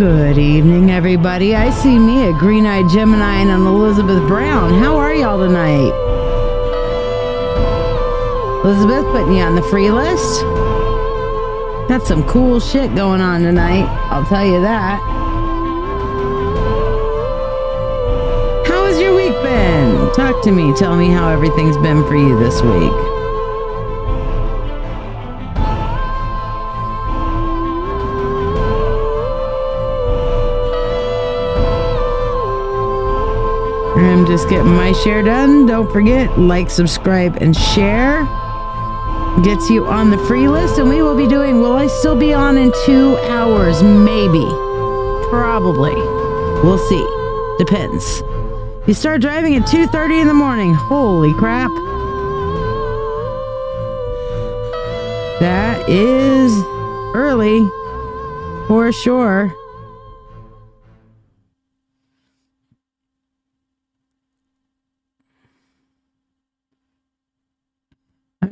Good evening, everybody. I see me, a green-eyed Gemini, and an Elizabeth Brown. How are y'all tonight? Elizabeth, putting you on the free list. Got some cool shit going on tonight, I'll tell you that. How has your week been? Talk to me. Tell me how everything's been for you this week. I'm just getting my share done. Don't forget, like, subscribe, and share. Gets you on the free list, and we will be doing, will I still be on in 2 hours? Maybe. Probably. We'll see. Depends. You start driving at 2:30 in the morning. Holy crap. That is early. For sure.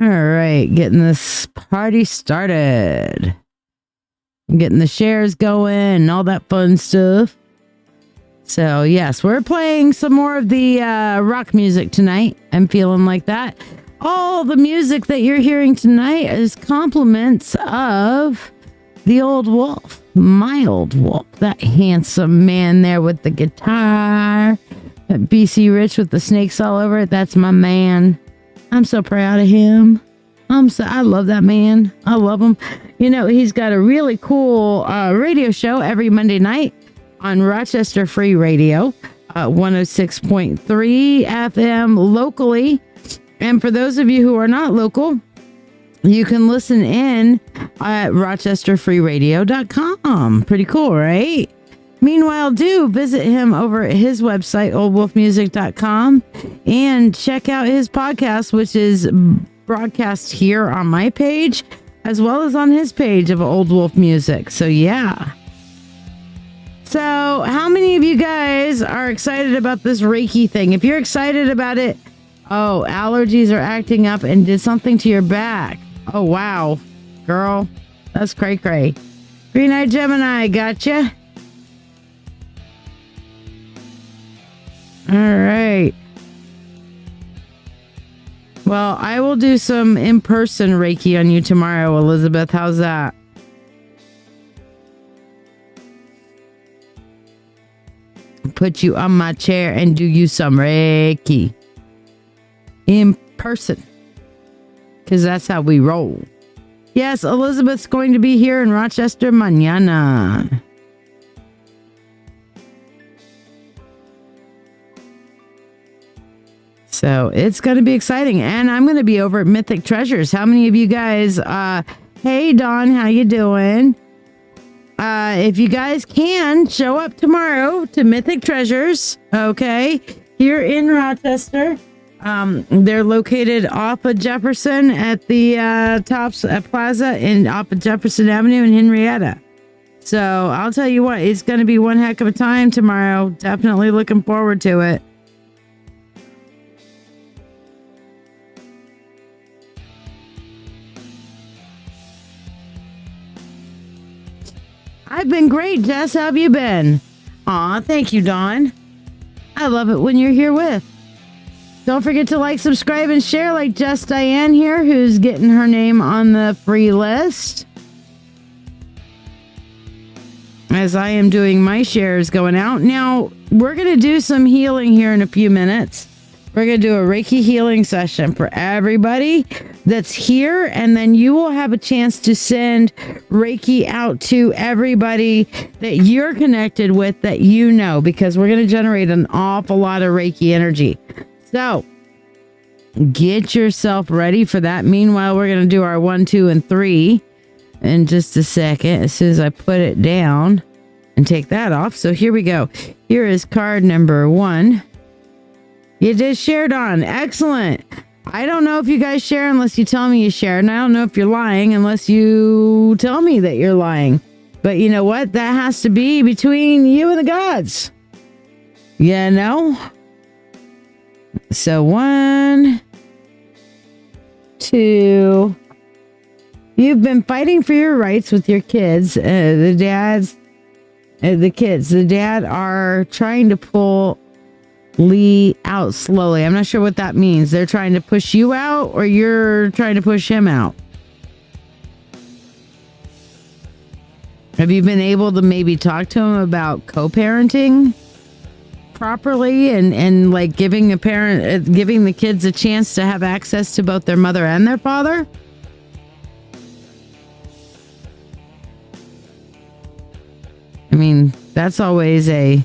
All right, getting this party started. Getting the shares going and all that fun stuff. So, yes, we're playing some more of the rock music tonight. I'm feeling like that. All the music that you're hearing tonight is compliments of the old wolf, my old wolf, that handsome man there with the guitar, that BC Rich with the snakes all over it. That's my man. I'm so proud of him. I love that man. I love him. You know, he's got a really cool radio show every Monday night on Rochester Free Radio, 106.3 FM locally. And for those of you who are not local, you can listen in at rochesterfreeradio.com. Pretty cool, right? Meanwhile, do visit him over at his website, oldwolfmusic.com, and check out his podcast, which is broadcast here on my page, as well as on his page of Old Wolf Music. So, yeah. So, how many of you guys are excited about this Reiki thing? If you're excited about it, oh, allergies are acting up and did something to your back. Oh, wow. Girl, that's cray-cray. Green-eyed Gemini, gotcha. All right. Well, I will do some in-person Reiki on you tomorrow, Elizabeth. How's that? Put you on my chair and do you some Reiki. In person. Because that's how we roll. Yes, Elizabeth's going to be here in Rochester mañana. So it's going to be exciting. And I'm going to be over at Mythic Treasures. How many of you guys, hey Dawn, how you doing? If you guys can, show up tomorrow to Mythic Treasures, okay? Here in Rochester. They're located off of Jefferson at the Tops Plaza and off of Jefferson Avenue in Henrietta. So I'll tell you what, it's going to be one heck of a time tomorrow. Definitely looking forward to it. I've been great, Jess. How have you been? Aw, thank you, Dawn. I love it when you're here with. Don't forget to like, subscribe, and share like Jess Diane here, who's getting her name on the free list. As I am doing my shares going out. Now, we're going to do some healing here in a few minutes. We're going to do a Reiki healing session for everybody that's here, and then you will have a chance to send Reiki out to everybody that you're connected with that you know, because we're going to generate an awful lot of Reiki energy. So, get yourself ready for that. Meanwhile, we're going to do our 1, 2, and 3 in just a second, as soon as I put it down and take that off. So here we go. Here is card number 1. You just shared on. Excellent. I don't know if you guys share unless you tell me you shared. And I don't know if you're lying unless you tell me that you're lying. But you know what? That has to be between you and the gods. You know? So 1, 2. You've been fighting for your rights with your kids. The dads The kids, the dad are trying to pull Lee out slowly. I'm not sure what that means. They're trying to push you out or you're trying to push him out. Have you been able to maybe talk to him about co-parenting properly and like giving the kids a chance to have access to both their mother and their father? I mean, that's always a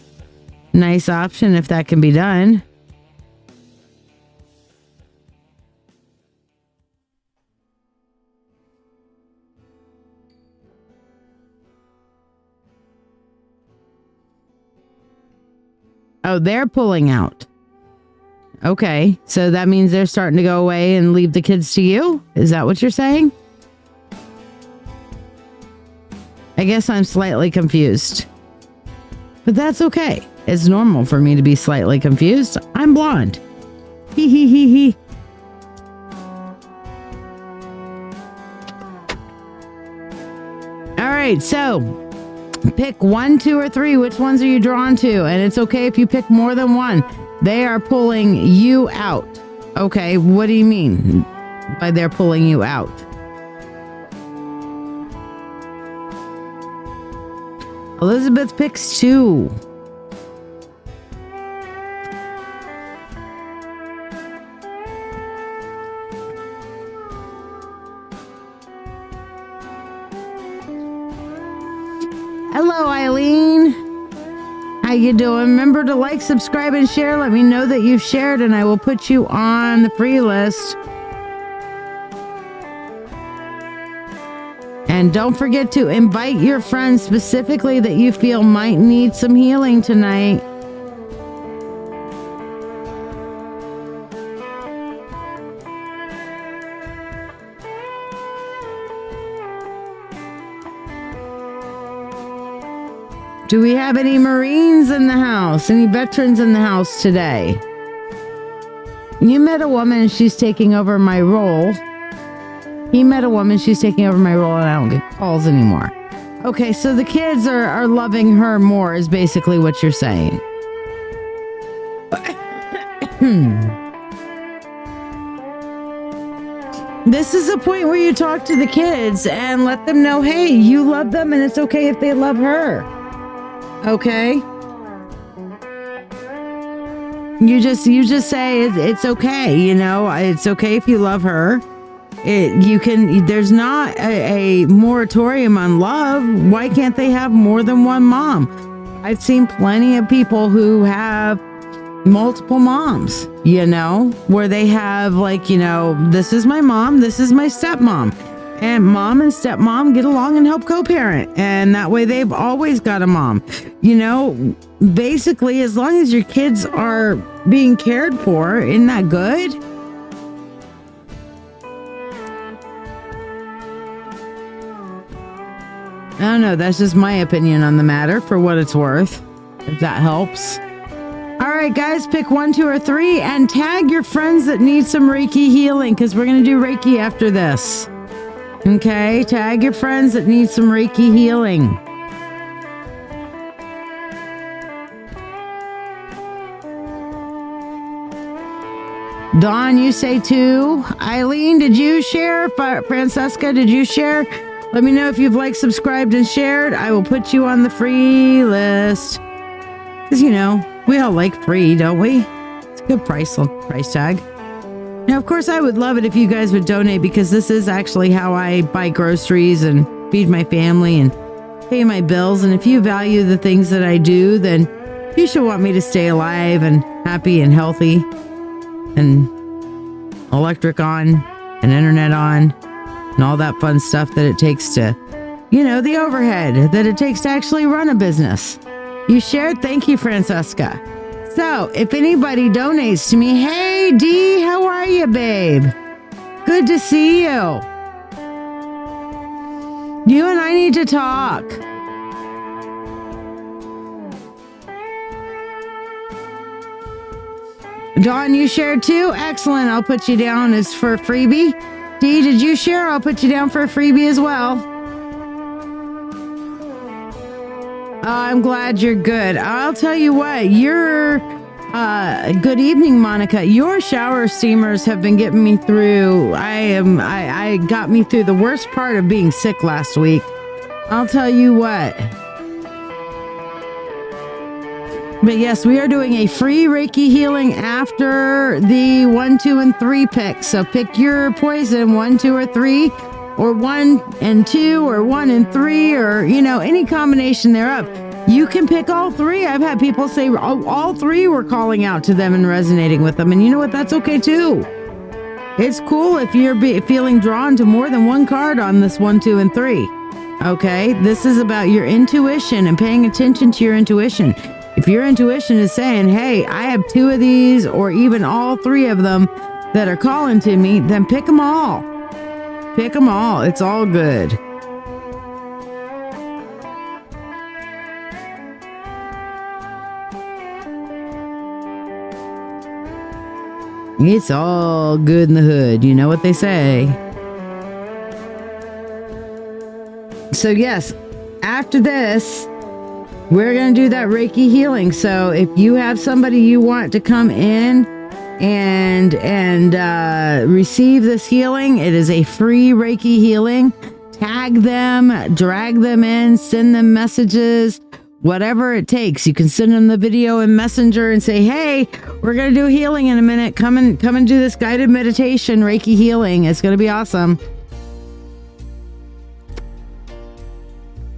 nice option if that can be done. Oh, they're pulling out. Okay, so that means they're starting to go away and leave the kids to you? Is that what you're saying? I guess I'm slightly confused. But that's okay. It's normal for me to be slightly confused. I'm blonde. Hee hee hee hee. All right, so pick 1, 2, or 3. Which ones are you drawn to? And it's okay if you pick more than one. They are pulling you out. Okay, what do you mean by they're pulling you out? Elizabeth picks 2. Hello, Eileen. How you doing? Remember to like, subscribe, and share. Let me know that you've shared, and I will put you on the free list. And don't forget to invite your friends specifically that you feel might need some healing tonight. Do we have any Marines in the house? Any veterans in the house today? You met a woman, she's taking over my role. He met a woman, she's taking over my role, and I don't get calls anymore. Okay, so the kids are loving her more is basically what you're saying. This is a point where you talk to the kids and let them know, hey, you love them and it's okay if they love her. Okay? You just say it's okay, you know, it's okay if you love her. There's not a moratorium on love. Why can't they have more than one mom? I've seen plenty of people who have multiple moms, you know, where they have like, you know, this is my mom, this is my stepmom. And mom and stepmom get along and help co-parent. And that way they've always got a mom. You know, basically, as long as your kids are being cared for, isn't that good? I don't know. That's just my opinion on the matter for what it's worth, if that helps. All right, guys, pick 1, 2, or 3 and tag your friends that need some Reiki healing because we're going to do Reiki after this. Okay, tag your friends that need some Reiki healing. Dawn, you say 2. Eileen, did you share? Francesca, did you share? Let me know if you've liked, subscribed, and shared. I will put you on the free list. Because, you know, we all like free, don't we? It's a good price tag. Now, of course, I would love it if you guys would donate because this is actually how I buy groceries and feed my family and pay my bills. And if you value the things that I do, then you should want me to stay alive and happy and healthy and electric on and internet on and all that fun stuff that it takes to, you know, the overhead that it takes to actually run a business. You shared? Thank you, Francesca. So, if anybody donates to me, hey, Dee, how are you, babe? Good to see you. You and I need to talk. Dawn, you shared too? Excellent. I'll put you down as for a freebie. Dee, did you share? I'll put you down for a freebie as well. I'm glad you're good. I'll tell you what, you're good evening, Monica. Your shower steamers have been getting me through. I got me through the worst part of being sick last week. I'll tell you what. But yes, we are doing a free Reiki healing after the 1, 2, and 3 pick. So pick your poison, 1, 2, or 3, or 1 and 2, or 1 and 3, or, any combination thereof. You can pick all 3. I've had people say all 3 were calling out to them and resonating with them. And you know what? That's okay too. It's cool if you're feeling drawn to more than one card on this 1, 2, and 3. Okay? This is about your intuition and paying attention to your intuition. If your intuition is saying, hey, I have 2 of these, or even all 3 of them that are calling to me, then pick them all. Pick them all. It's all good. It's all good in the hood. You know what they say. So yes, after this, we're going to do that Reiki healing. So if you have somebody you want to come in and receive this healing, it is a free Reiki healing. Tag them, drag them in, send them messages, whatever it takes. You can send them the video in Messenger and say, hey, we're going to do healing in a minute. Come and do this guided meditation, Reiki healing. It's going to be awesome.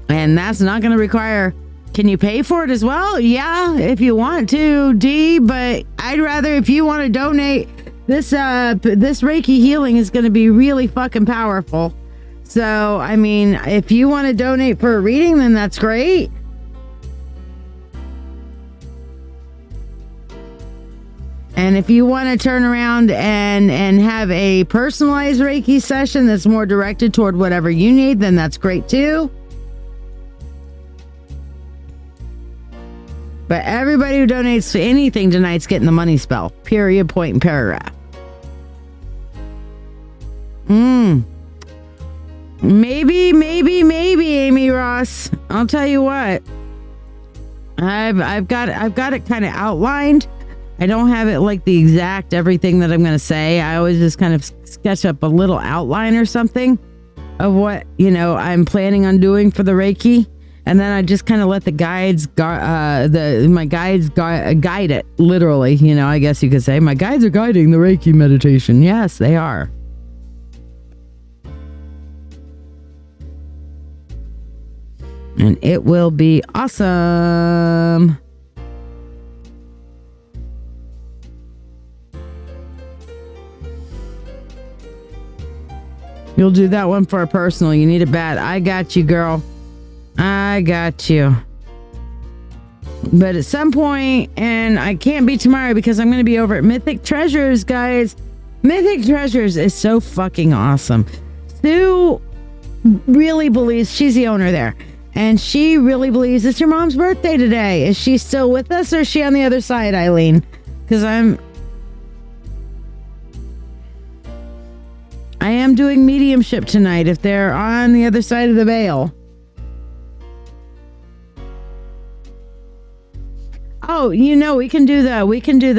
And that's not going to require... Can you pay for it as well? Yeah, if you want to, D, but I'd rather, if you want to donate, this Reiki healing is going to be really fucking powerful. So, I mean, if you want to donate for a reading, then that's great. And if you want to turn around and have a personalized Reiki session that's more directed toward whatever you need, then that's great too. But everybody who donates to anything tonight's getting the money spell. Period, point, and paragraph. Maybe, Amy Ross. I'll tell you what. I've got it kind of outlined. I don't have it like the exact everything that I'm going to say. I always just kind of sketch up a little outline or something of what, I'm planning on doing for the Reiki. And then I just kind of let the guides, guide it, literally. I guess you could say my guides are guiding the Reiki meditation. Yes, they are. And it will be awesome. You'll do that one for a personal. You need it bad. I got you, girl. I got you. But at some point, and I can't be tomorrow because I'm going to be over at Mythic Treasures, guys. Mythic Treasures is so fucking awesome. Sue really believes, she's the owner there, and she really believes it's your mom's birthday today. Is she still with us, or is she on the other side, Eileen? Because I am doing mediumship tonight if they're on the other side of the veil. Oh, we can do the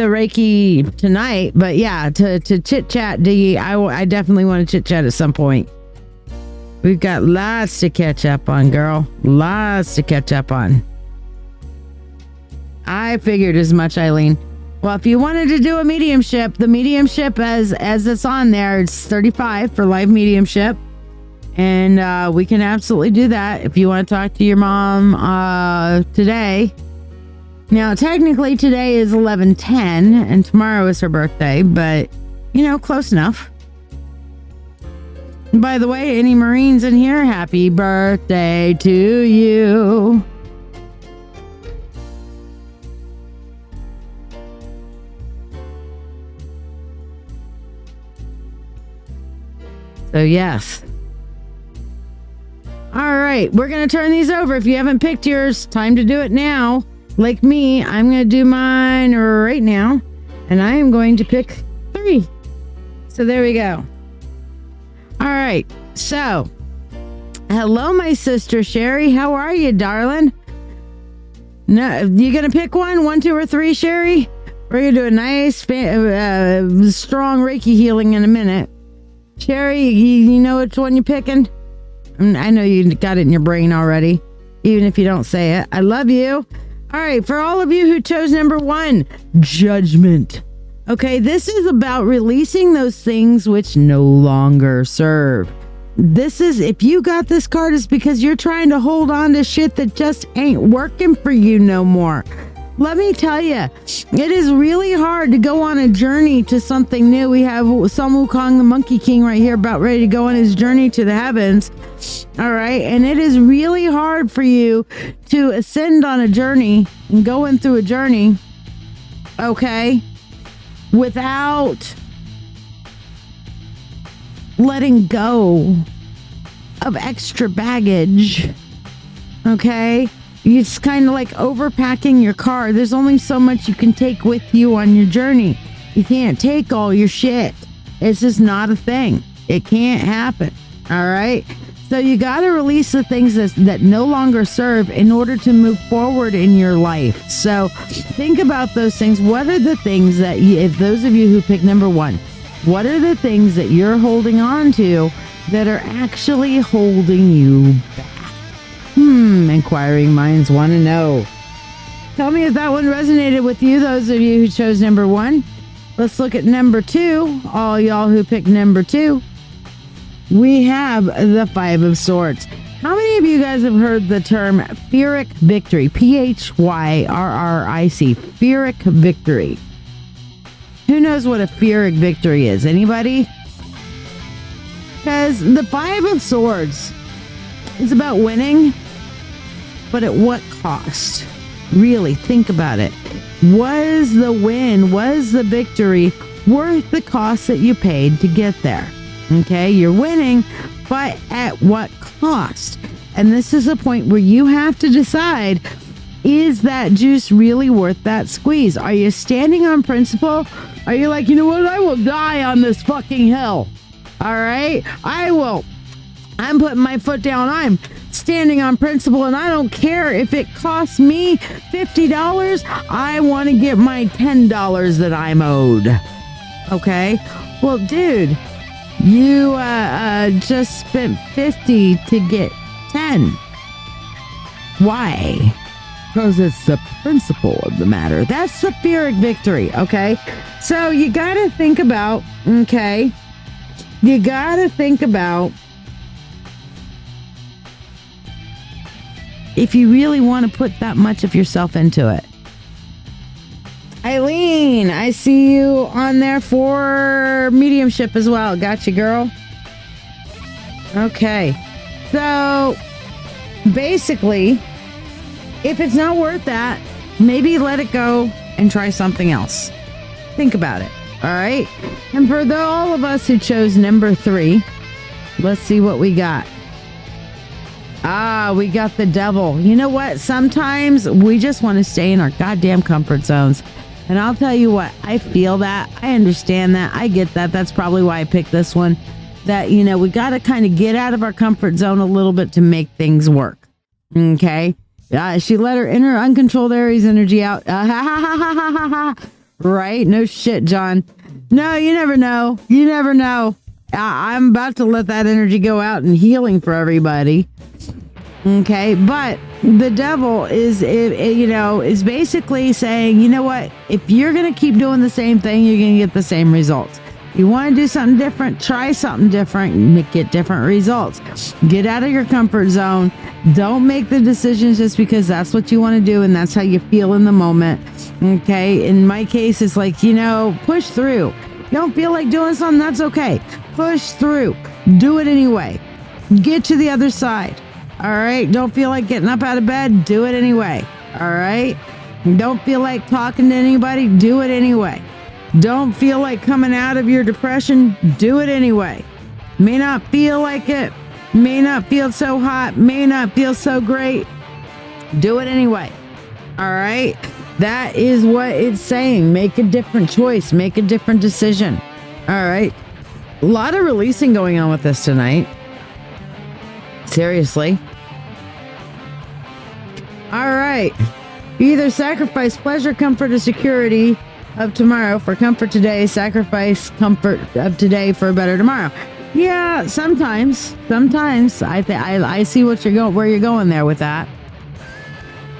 Reiki tonight, but yeah, to chit chat, D, I definitely want to chit chat at some point. We've got lots to catch up on, girl. Lots to catch up on. I figured as much, Eileen. Well, if you wanted to do a mediumship, the mediumship as it's on there, it's $35 for live mediumship. And we can absolutely do that if you want to talk to your mom today. Now, technically today is 11/10 and tomorrow is her birthday, but close enough. And by the way, any Marines in here, happy birthday to you. So yes. All right, we're going to turn these over. If you haven't picked yours, time to do it now. Like me, I'm going to do mine right now, and I am going to pick 3. So there we go. All right, so hello, my sister Sherry. How are you, darling? No, you gonna pick one? 1, 2, or 3, Sherry? We're gonna do a nice, strong Reiki healing in a minute. Sherry, you know which one you're picking? I know you got it in your brain already, even if you don't say it. I love you. All right, for all of you who chose number 1, judgment. Okay, this is about releasing those things which no longer serve. This is, if you got this card, it's because you're trying to hold on to shit that just ain't working for you no more. Let me tell you, it is really hard to go on a journey to something new. We have Sun Wukong, the Monkey King, right here, about ready to go on his journey to the heavens. All right. And it is really hard for you to ascend on a journey and going through a journey, okay, without letting go of extra baggage. Okay. It's kind of like overpacking your car. There's only so much you can take with you on your journey. You can't take all your shit. It's just not a thing. It can't happen. All right. So you got to release the things that no longer serve in order to move forward in your life. So think about those things. What are the things that if those of you who pick number 1, what are the things that you're holding on to that are actually holding you back? Inquiring minds want to know. Tell me if that one resonated with you, those of you who chose number 1. Let's look at number 2. All y'all who picked number 2. We have the 5 of Swords. How many of you guys have heard the term Pyrrhic victory? Phyrrric. Pyrrhic victory. Who knows what a Pyrrhic victory is? Anybody? Because the 5 of Swords is about winning, but at what cost? Really, think about it. Was the win, was the victory worth the cost that you paid to get there? Okay, you're winning, but at what cost? And this is a point where you have to decide, is that juice really worth that squeeze? Are you standing on principle? Are you like, you know what? I will die on this fucking hill. All right, I will. I'm putting my foot down. I'm standing on principle, and I don't care if it costs me $50. I want to get my $10 that I'm owed. Okay? Well, dude, you just spent $50 to get $10. Why? Because it's the principle of the matter. That's the Pyrrhic victory. Okay? So you got to think about, okay? You got to think about if you really want to put that much of yourself into it. Eileen, I see you on there for mediumship as well. Gotcha, girl. Okay. So, basically, if it's not worth that, maybe let it go and try something else. Think about it. All right? And for all of us who chose number 3, let's see what we got. We got the devil. You know what? Sometimes we just want to stay in our goddamn comfort zones. And I'll tell you what, I feel that. I understand that. I get that. That's probably why I picked this one. That, you know, we got to kind of get out of our comfort zone a little bit to make things work. Okay? She let her inner uncontrolled Aries energy out. Right? No shit, John. No, you never know. You never know. I'm about to let that energy go out and healing for everybody. Okay, but the devil is basically saying, you know what? If you're going to keep doing the same thing, you're going to get the same results. You want to do something different, try something different, and get different results. Get out of your comfort zone. Don't make the decisions just because that's what you want to do and that's how you feel in the moment. Okay, in my case, it's like, you know, push through. You don't feel like doing something, that's okay. Push through. Do it anyway. Get to the other side. All right. Don't feel like getting up out of bed. Do it anyway. All right. Don't feel like talking to anybody. Do it anyway. Don't feel like coming out of your depression. Do it anyway. May not feel like it. May not feel so hot. May not feel so great. Do it anyway. All right. That is what it's saying. Make a different choice. Make a different decision. All right. A lot of releasing going on with this tonight. Seriously. All right. You either sacrifice pleasure, comfort, or security of tomorrow for comfort today, sacrifice comfort of today for a better tomorrow. Yeah, sometimes I see where you're going there with that.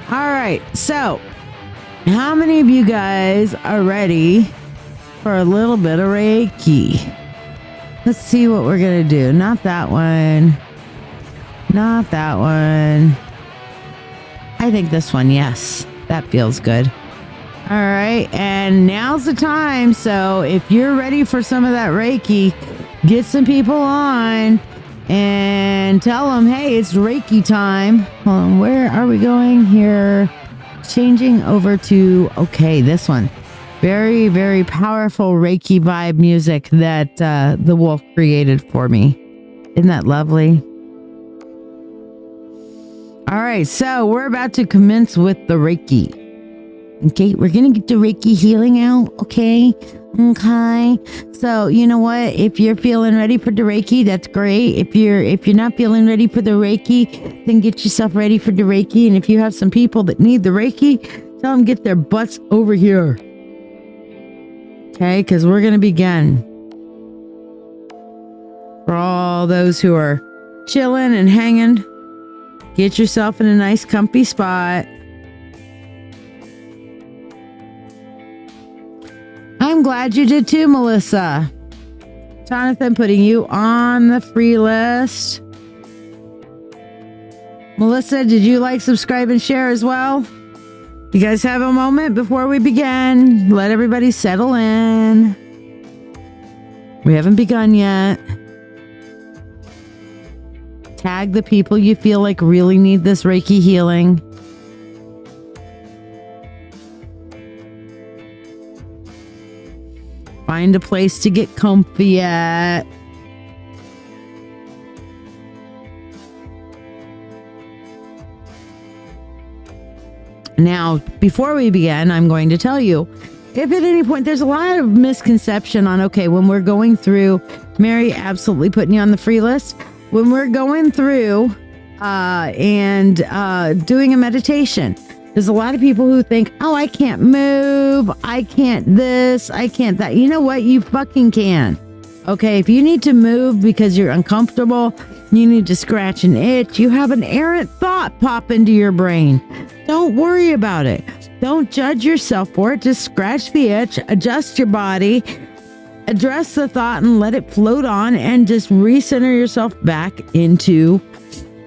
All right, so how many of you guys are ready for a little bit of Reiki? Let's see what we're gonna do. Not that one. Not that one. I think this one, yes. That feels good. All right, and now's the time. So if you're ready for some of that Reiki, get some people on and tell them, hey, it's Reiki time. Hold on, where are we going here? Changing over to, okay, this one. Very, very powerful Reiki vibe music that the wolf created for me. Isn't that lovely? All right, so we're about to commence with the Reiki. Okay, we're going to get the Reiki healing out, okay? Okay. So, you know what? If you're feeling ready for the Reiki, that's great. If you're not feeling ready for the Reiki, then get yourself ready for the Reiki. And if you have some people that need the Reiki, tell them get their butts over here. Okay, because we're going to begin. For all those who are chilling and hanging, get yourself in a nice comfy spot. I'm glad you did too, Melissa. Jonathan, putting you on the free list. Melissa, did you like, subscribe, and share as well? You guys have a moment before we begin? Let everybody settle in. We haven't begun yet. Tag the people you feel like really need this Reiki healing. Find a place to get comfy at. Now, before we begin, I'm going to tell you, if at any point there's a lot of misconception on, okay, when we're going through, Mary absolutely putting you on the free list, when we're going through and doing a meditation, there's a lot of people who think, oh, I can't move, I can't this, I can't that. You know what? You fucking can. Okay, if you need to move because you're uncomfortable, you need to scratch an itch, you have an errant thought pop into your brain. Don't worry about it. Don't judge yourself for it. Just scratch the itch, adjust your body, address the thought, and let it float on, and just recenter yourself back into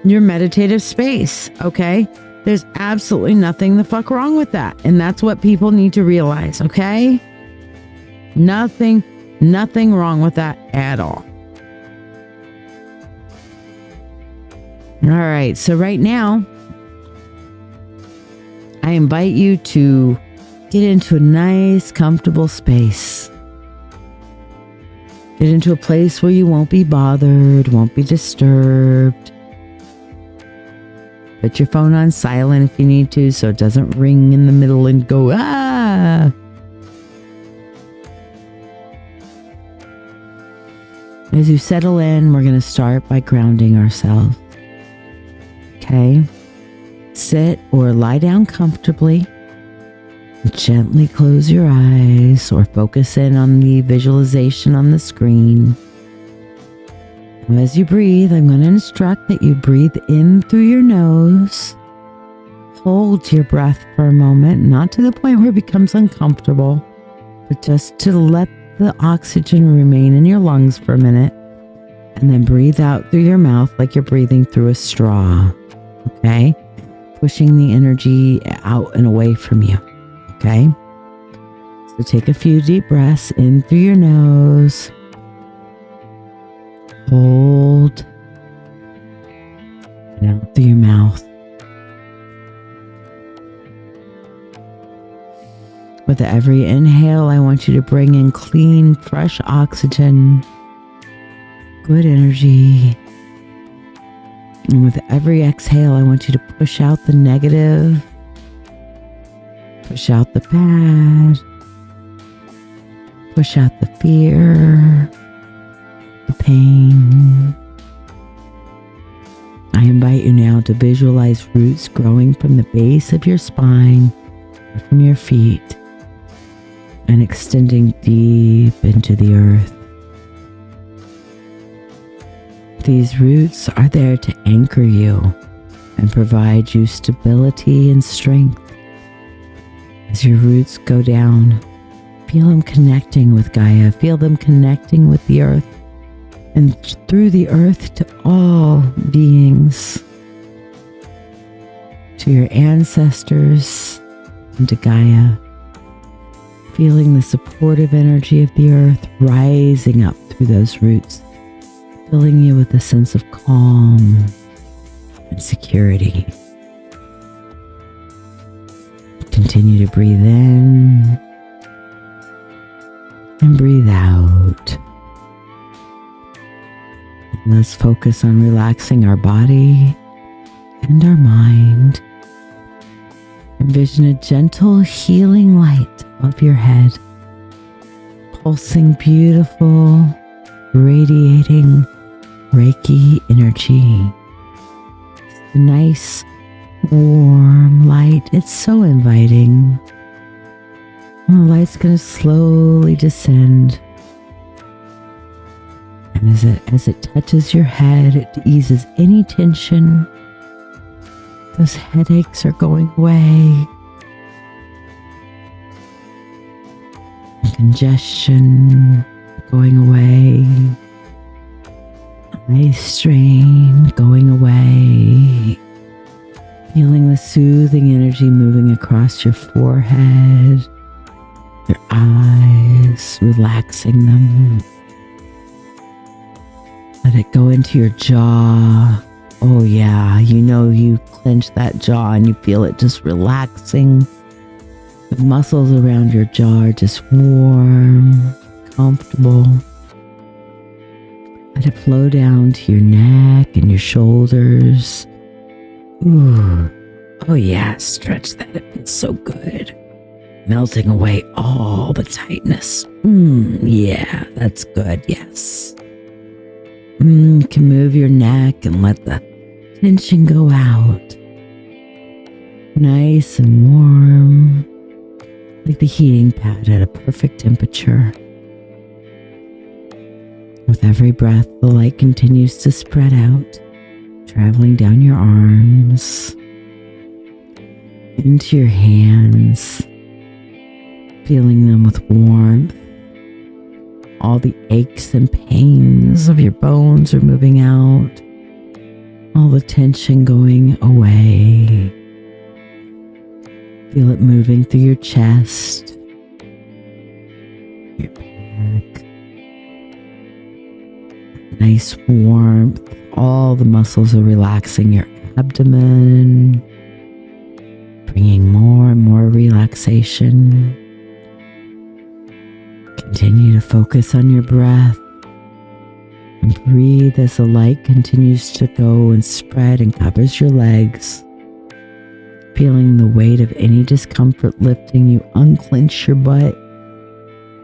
your meditative space. Okay? There's absolutely nothing the fuck wrong with that. And that's what people need to realize. Okay? Nothing wrong with that at all. All right. So right now, I invite you to get into a nice, comfortable space. Get into a place where you won't be bothered, won't be disturbed. Put your phone on silent if you need to, so it doesn't ring in the middle and go, ah. As you settle in, we're going to start by grounding ourselves. Okay? Sit or lie down comfortably. Gently close your eyes or focus in on the visualization on the screen. As you breathe, I'm going to instruct that you breathe in through your nose. Hold your breath for a moment, not to the point where it becomes uncomfortable, but just to let the oxygen remain in your lungs for a minute. And then breathe out through your mouth like you're breathing through a straw. Okay? Pushing the energy out and away from you. Okay? So take a few deep breaths in through your nose. Hold. And out through your mouth. With every inhale, I want you to bring in clean, fresh oxygen. Good energy. And with every exhale, I want you to push out the negative. Push out the bad. Push out the fear. The pain. I invite you now to visualize roots growing from the base of your spine from your feet and extending deep into the earth. These roots are there to anchor you and provide you stability and strength. As your roots go down, feel them connecting with Gaia, feel them connecting with the earth, and through the earth to all beings, to your ancestors and to Gaia, feeling the supportive energy of the earth rising up through those roots, filling you with a sense of calm and security. Continue to breathe in and breathe out. Let's focus on relaxing our body and our mind. Envision a gentle healing light above your head, pulsing beautiful, radiating Reiki energy. It's a nice, warm light. It's so inviting. And the light's going to slowly descend. And as it touches your head, it eases any tension. Those headaches are going away. Congestion going away. Eye strain going away. Feeling the soothing energy moving across your forehead, your eyes, relaxing them. Let it go into your jaw. Oh yeah, you know you clench that jaw and you feel it just relaxing. The muscles around your jaw are just warm, comfortable. Let it flow down to your neck and your shoulders. Ooh. Oh yeah, stretch that. It feels so good. Melting away all the tightness. Yeah, that's good. Yes. You can move your neck and let the tension go out. Nice and warm, like the heating pad at a perfect temperature. With every breath, the light continues to spread out, traveling down your arms, into your hands, feeling them with warmth. All the aches and pains of your bones are moving out. All the tension going away. Feel it moving through your chest, your back. Nice warmth. All the muscles are relaxing your abdomen, bringing more and more relaxation. Continue to focus on your breath and breathe as the light continues to go and spread and covers your legs. Feeling the weight of any discomfort lifting, you unclench your butt,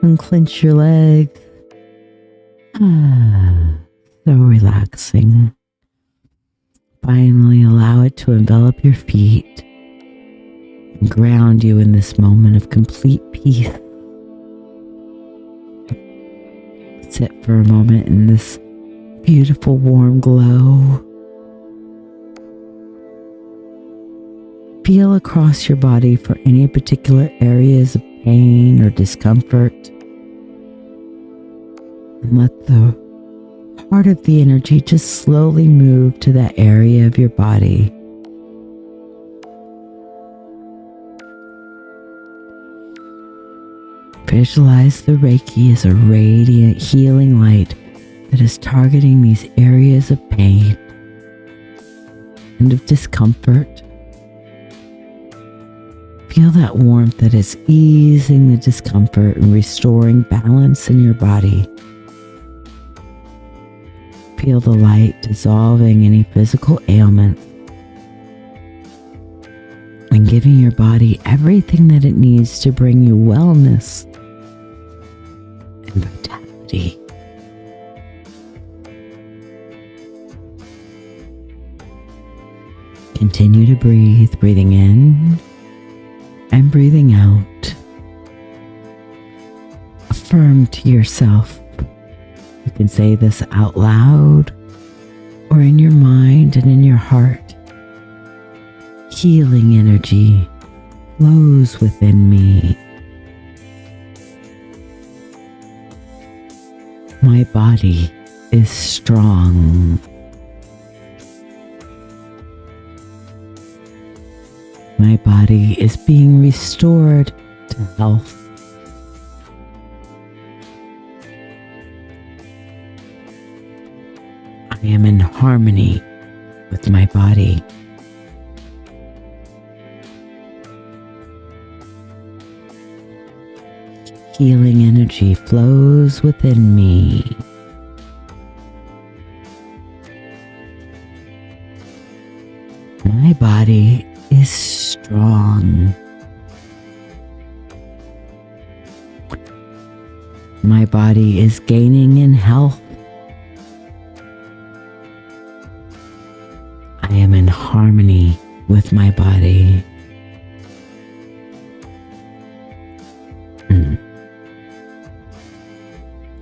unclench your legs. So relaxing. Finally, allow it to envelop your feet and ground you in this moment of complete peace. Sit for a moment in this beautiful warm glow. Feel across your body for any particular areas of pain or discomfort. And let the part of the energy just slowly move to that area of your body. Visualize the Reiki as a radiant healing light that is targeting these areas of pain and of discomfort. Feel that warmth that is easing the discomfort and restoring balance in your body. Feel the light dissolving any physical ailments and giving your body everything that it needs to bring you wellness and vitality. Continue to breathe, breathing in and breathing out. Affirm to yourself. You can say this out loud or in your mind and in your heart. Healing energy flows within me. My body is strong. My body is being restored to health. I am in harmony with my body. Healing energy flows within me. My body is strong. My body is gaining in health. I am in harmony with my body.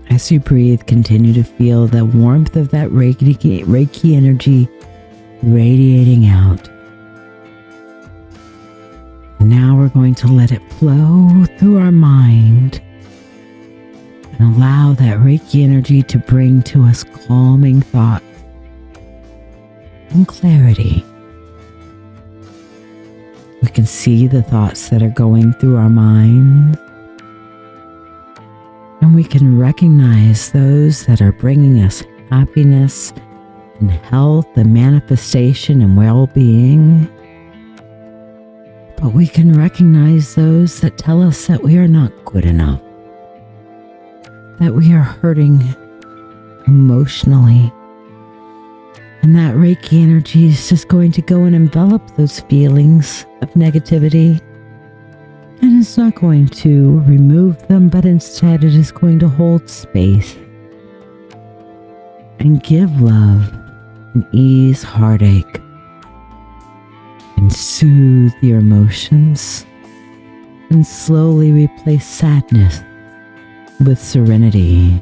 As you breathe, continue to feel the warmth of that Reiki energy radiating out. Now we're going to let it flow through our mind and allow that Reiki energy to bring to us calming thoughts and clarity. We can see the thoughts that are going through our minds, and we can recognize those that are bringing us happiness and health and manifestation and well-being. But we can recognize those that tell us that we are not good enough, that we are hurting emotionally. And that Reiki energy is just going to go and envelop those feelings of negativity. And it's not going to remove them, but instead it is going to hold space and give love and ease heartache and soothe your emotions and slowly replace sadness with serenity.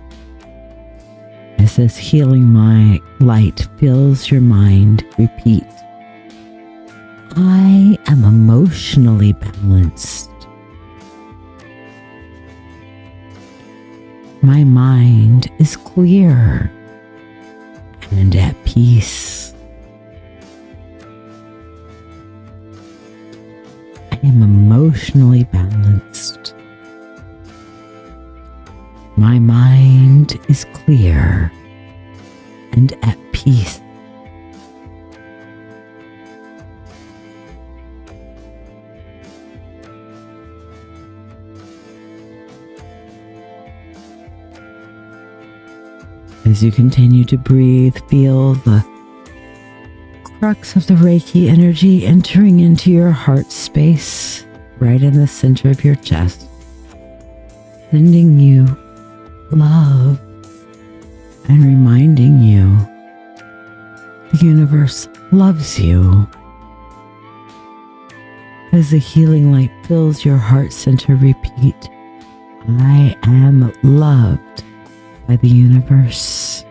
As this healing light fills your mind, repeat, I am emotionally balanced. My mind is clear and at peace. I am emotionally balanced. My mind is clear and at peace. As you continue to breathe, feel the crux of the Reiki energy entering into your heart space, right in the center of your chest, sending you love and reminding you the universe loves you. As the healing light fills your heart center, repeat, I am loved by the universe.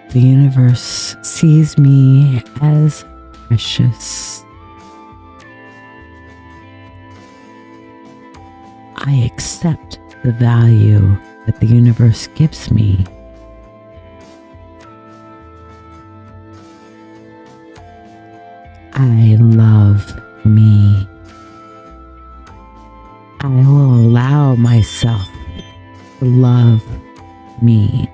The universe sees me as precious. I accept the value that the universe gives me. I love me. I will allow myself to love me.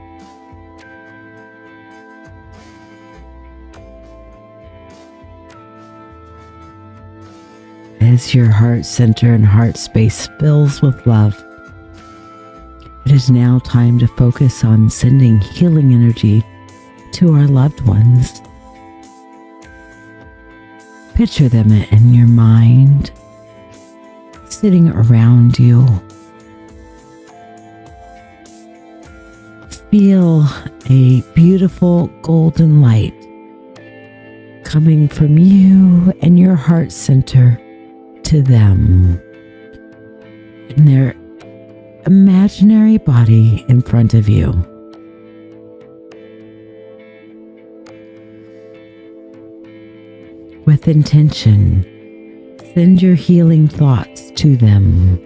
As your heart center and heart space fills with love, it is now time to focus on sending healing energy to our loved ones. Picture them in your mind, sitting around you. Feel a beautiful golden light coming from you and your heart center to them in their imaginary body in front of you. With intention, send your healing thoughts to them.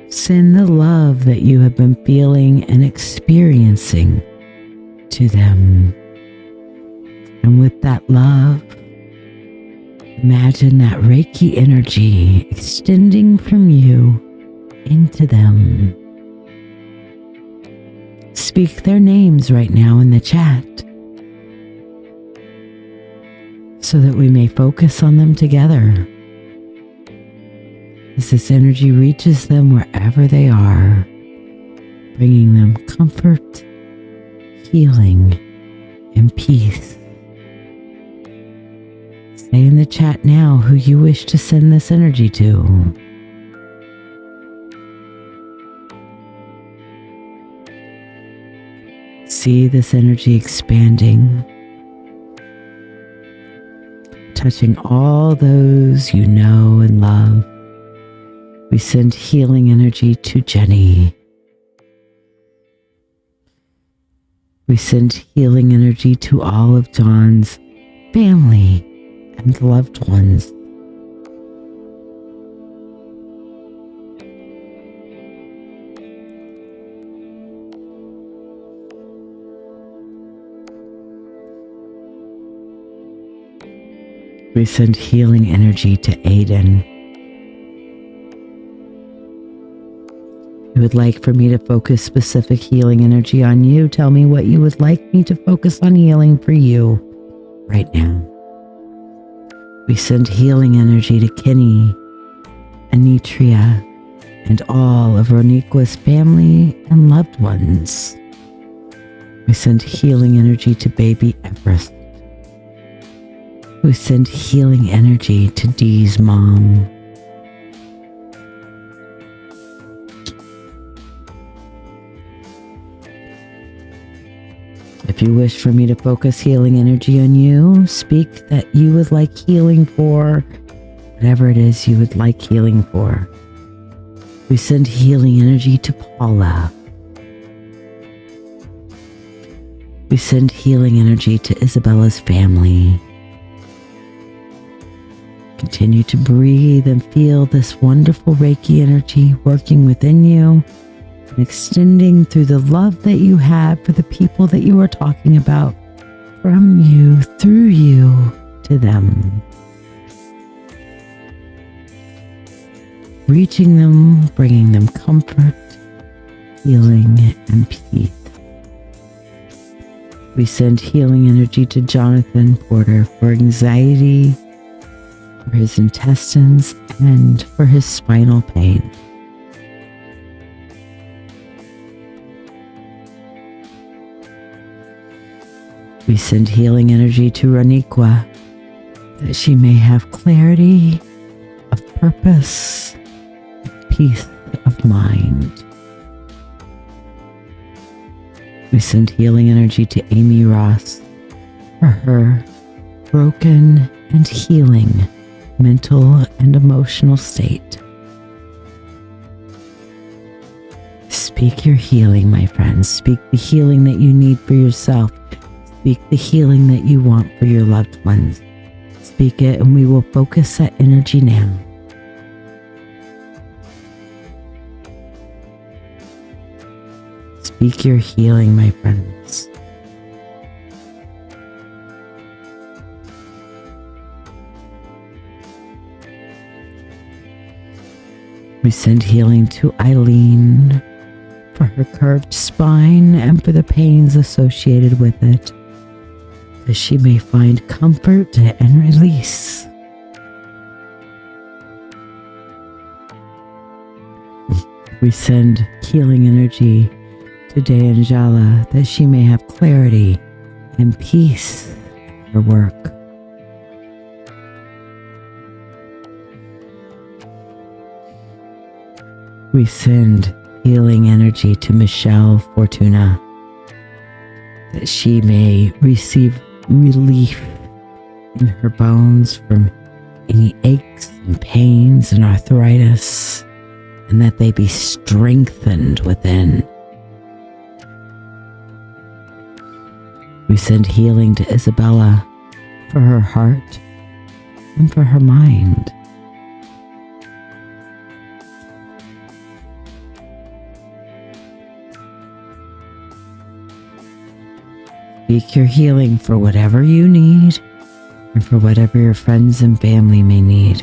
Send the love that you have been feeling and experiencing to them. And with that love, imagine that Reiki energy extending from you into them. Speak their names right now in the chat so that we may focus on them together. As this energy reaches them wherever they are, bringing them comfort, healing, and peace. Say in the chat now who you wish to send this energy to. See this energy expanding, touching all those you know and love. We send healing energy to Jenny. We send healing energy to all of John's family and loved ones. We send healing energy to Aiden. You would like for me to focus specific healing energy on you, tell me what you would like me to focus on healing for you right now. We send healing energy to Kenny, Anitria, and all of Roniqua's family and loved ones. We send healing energy to baby Everest. We send healing energy to Dee's mom. If you wish for me to focus healing energy on you, speak that you would like healing for whatever it is you would like healing for. We send healing energy to Paula. We send healing energy to Isabella's family. Continue to breathe and feel this wonderful Reiki energy working within you, extending through the love that you have for the people that you are talking about, from you, through you, to them. Reaching them, bringing them comfort, healing, and peace. We send healing energy to Jonathan Porter for anxiety, for his intestines, and for his spinal pain. We send healing energy to Roniqua, that she may have clarity of purpose, peace of mind. We send healing energy to Amy Ross for her broken and healing mental and emotional state. Speak your healing, my friends. Speak the healing that you need for yourself. Speak the healing that you want for your loved ones. Speak it, and we will focus that energy now. Speak your healing, my friends. We send healing to Eileen for her curved spine and for the pains associated with it, that she may find comfort and release. We send healing energy to Deanjala, that she may have clarity and peace in her work. We send healing energy to Michelle Fortuna, that she may receive relief in her bones from any aches and pains and arthritis, and that they be strengthened within. We send healing to Isabella for her heart and for her mind. Seek your healing for whatever you need and for whatever your friends and family may need.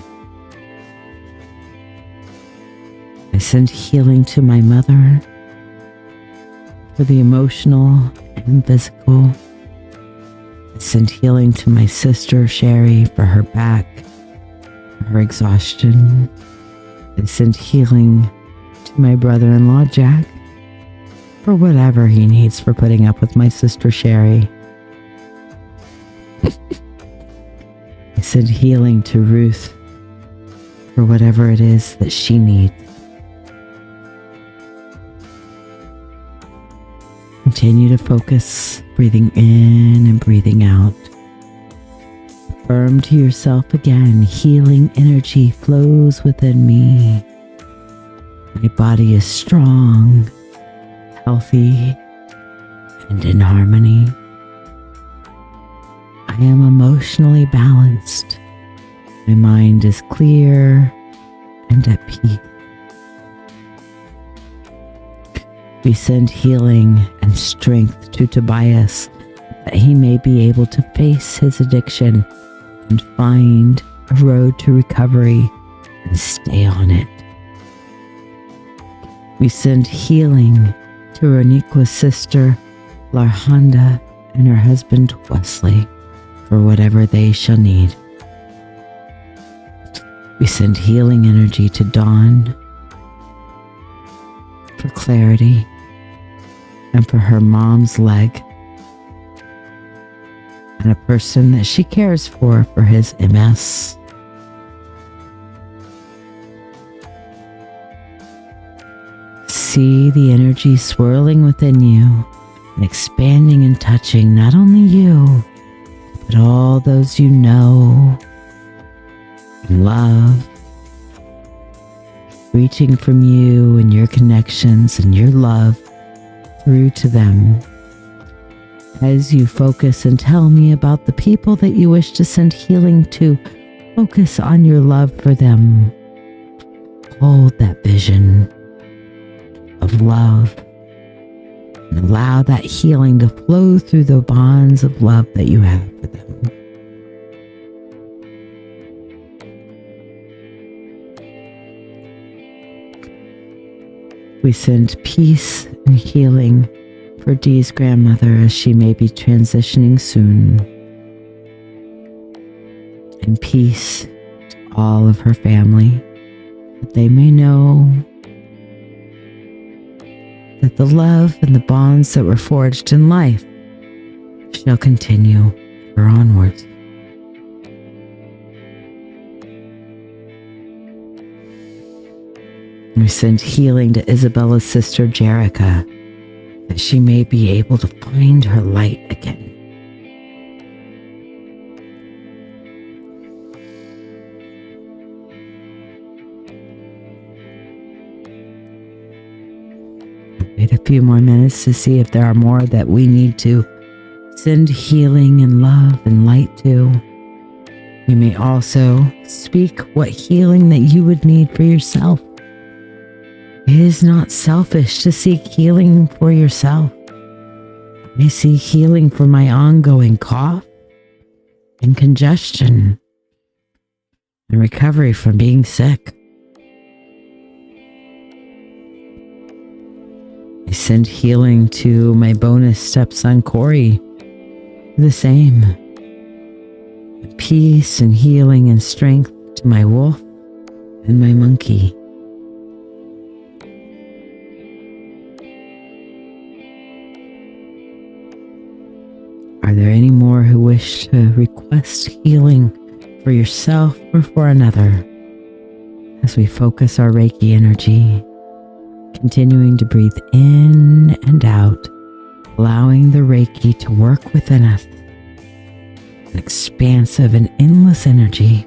I send healing to my mother for the emotional and physical. I send healing to my sister Sherry for her back, for her exhaustion. I send healing to my brother-in-law Jack for whatever he needs for putting up with my sister Sherry. I send healing to Ruth for whatever it is that she needs. Continue to focus, breathing in and breathing out. Affirm to yourself again, healing energy flows within me. My body is strong, healthy, and in harmony. I am emotionally balanced. My mind is clear and at peace. We send healing and strength to Tobias, that he may be able to face his addiction and find a road to recovery and stay on it. We send healing to Roniqua's sister Larhanda and her husband Wesley for whatever they shall need. We send healing energy to Dawn for clarity and for her mom's leg, and a person that she cares for his MS. See the energy swirling within you and expanding and touching not only you, but all those you know and love, reaching from you and your connections and your love through to them. As you focus and tell me about the people that you wish to send healing to, focus on your love for them. Hold that vision of love and allow that healing to flow through the bonds of love that you have for them. We send peace and healing for Dee's grandmother as she may be transitioning soon, and peace to all of her family, that they may know that the love and the bonds that were forged in life shall continue or onwards. We send healing to Isabella's sister Jerica, that she may be able to find her light again. Wait a few more minutes to see if there are more that we need to send healing and love and light to. You may also speak what healing that you would need for yourself. It is not selfish to seek healing for yourself. I seek healing for my ongoing cough and congestion and recovery from being sick. I send healing to my bonus stepson Corey. The same. Peace and healing and strength to my wolf and my monkey. Are there any more who wish to request healing for yourself or for another? As we focus our Reiki energy, continuing to breathe in and out, allowing the Reiki to work within us. An expansive and endless energy.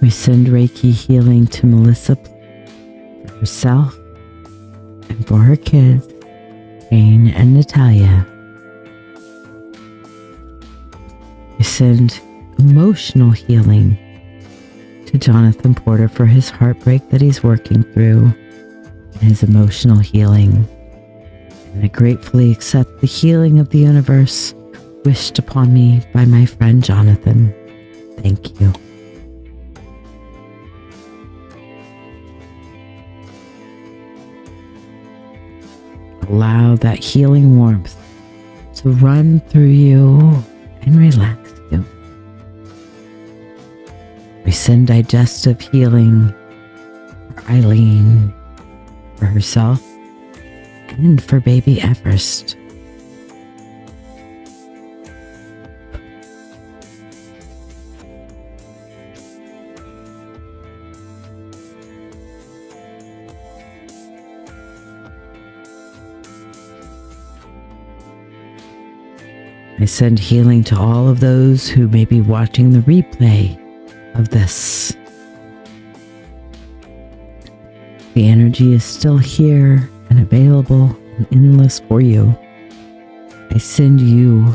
We send Reiki healing to Melissa for herself and for her kids, Jane and Natalia. We send emotional healing to Jonathan Porter for his heartbreak that he's working through and his emotional healing. And I gratefully accept the healing of the universe wished upon me by my friend Jonathan. Thank you. Allow that healing warmth to run through you and relax you. We send digestive healing for Eileen, for herself, and for baby Everest. I send healing to all of those who may be watching the replay of this. The energy is still here and available and endless for you. I send you,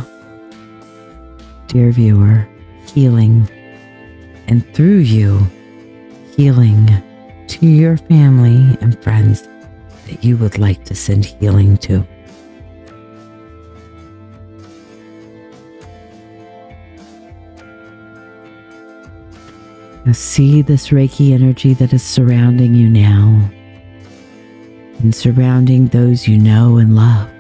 dear viewer, healing, and through you, healing to your family and friends that you would like to send healing to. Now see this Reiki energy that is surrounding you now and surrounding those you know and love.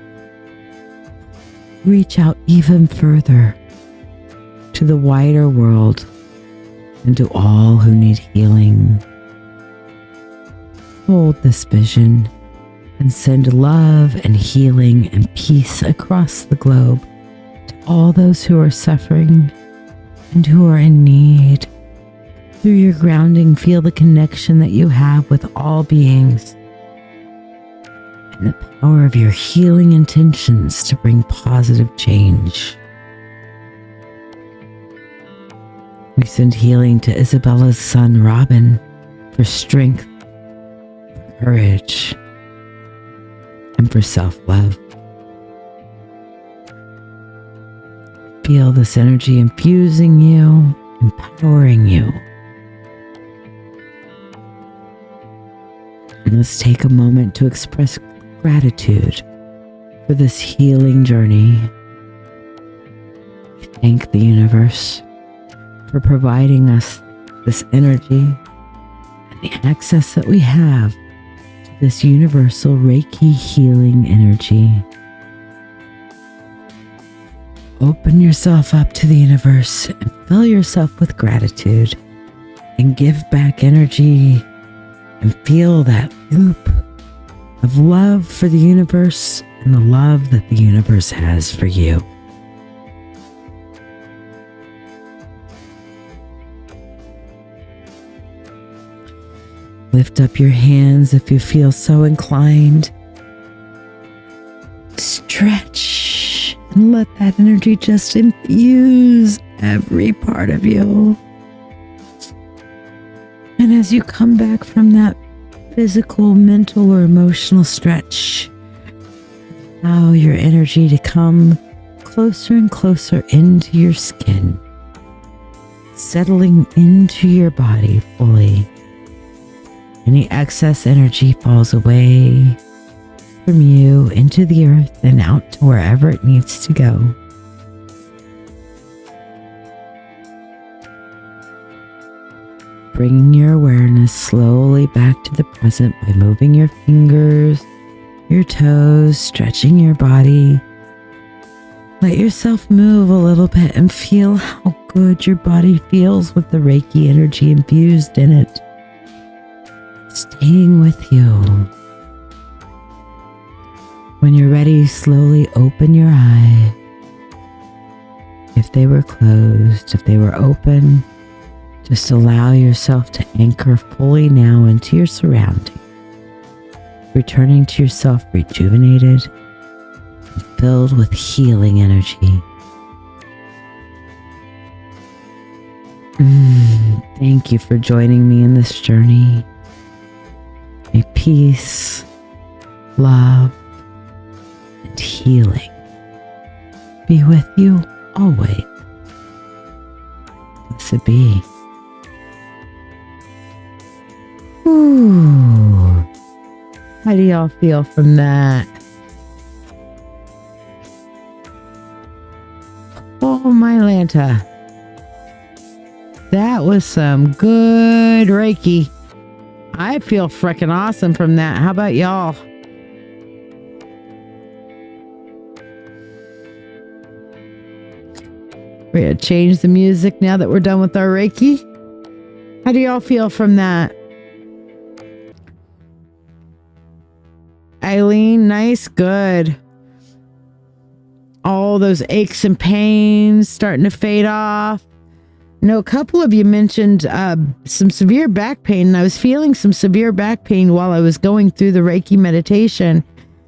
Reach out even further to the wider world and to all who need healing. Hold this vision and send love and healing and peace across the globe to all those who are suffering and who are in need. Through your grounding, feel the connection that you have with all beings and the power of your healing intentions to bring positive change. We send healing to Isabella's son, Robin, for strength, for courage, and for self-love. Feel this energy infusing you, empowering you. And let's take a moment to express gratitude for this healing journey. We thank the universe for providing us this energy and the access that we have to this universal Reiki healing energy. Open yourself up to the universe and fill yourself with gratitude and give back energy. And feel that loop of love for the universe and the love that the universe has for you. Lift up your hands if you feel so inclined. Stretch and let that energy just infuse every part of you. And as you come back from that physical, mental, or emotional stretch, allow your energy to come closer and closer into your skin, settling into your body fully. Any excess energy falls away from you into the earth and out to wherever it needs to go. Bringing your awareness slowly back to the present by moving your fingers, your toes, stretching your body. Let yourself move a little bit and feel how good your body feels with the Reiki energy infused in it, staying with you. When you're ready, slowly open your eyes. If they were closed, if they were open, just allow yourself to anchor fully now into your surroundings. returning to yourself rejuvenated and filled with healing energy. Thank you for joining me in this journey. May peace, love, and healing be with you always. Bless it be. Ooh. How do y'all feel from that? Oh, my Lanta. That was some good Reiki. I feel freaking awesome from that. How about y'all? We're going to change the music now that we're done with our Reiki. How do y'all feel from that? Eileen, nice, good. All those aches and pains starting to fade off. No, a couple of you mentioned some severe back pain, and I was feeling some severe back pain while I was going through the Reiki meditation.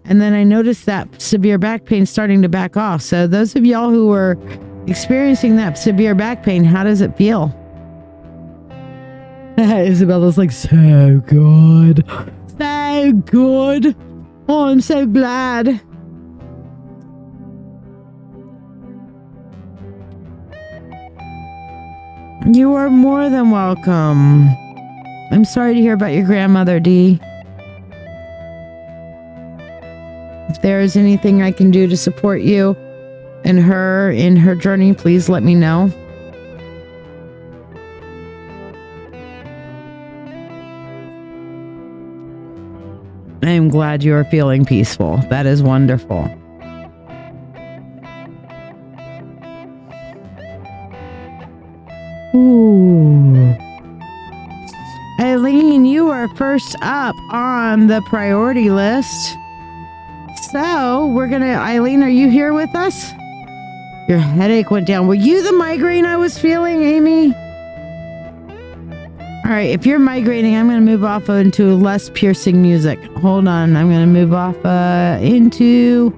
And then I noticed that severe back pain starting to back off. So those of y'all who were experiencing that severe back pain, how does it feel? Isabella's like, so good. So good. Oh, I'm so glad. You are more than welcome. I'm sorry to hear about your grandmother, Dee. If there is anything I can do to support you and her in her journey, please let me know. I am glad you are feeling peaceful. That is wonderful. Ooh. Eileen, you are first up on the priority list. So we're gonna, Eileen, are you here with us? Your headache went down. Were you the migraine I was feeling, Amy? All right, if you're migrating, I'm gonna move off into less piercing music. Hold on, I'm gonna move off into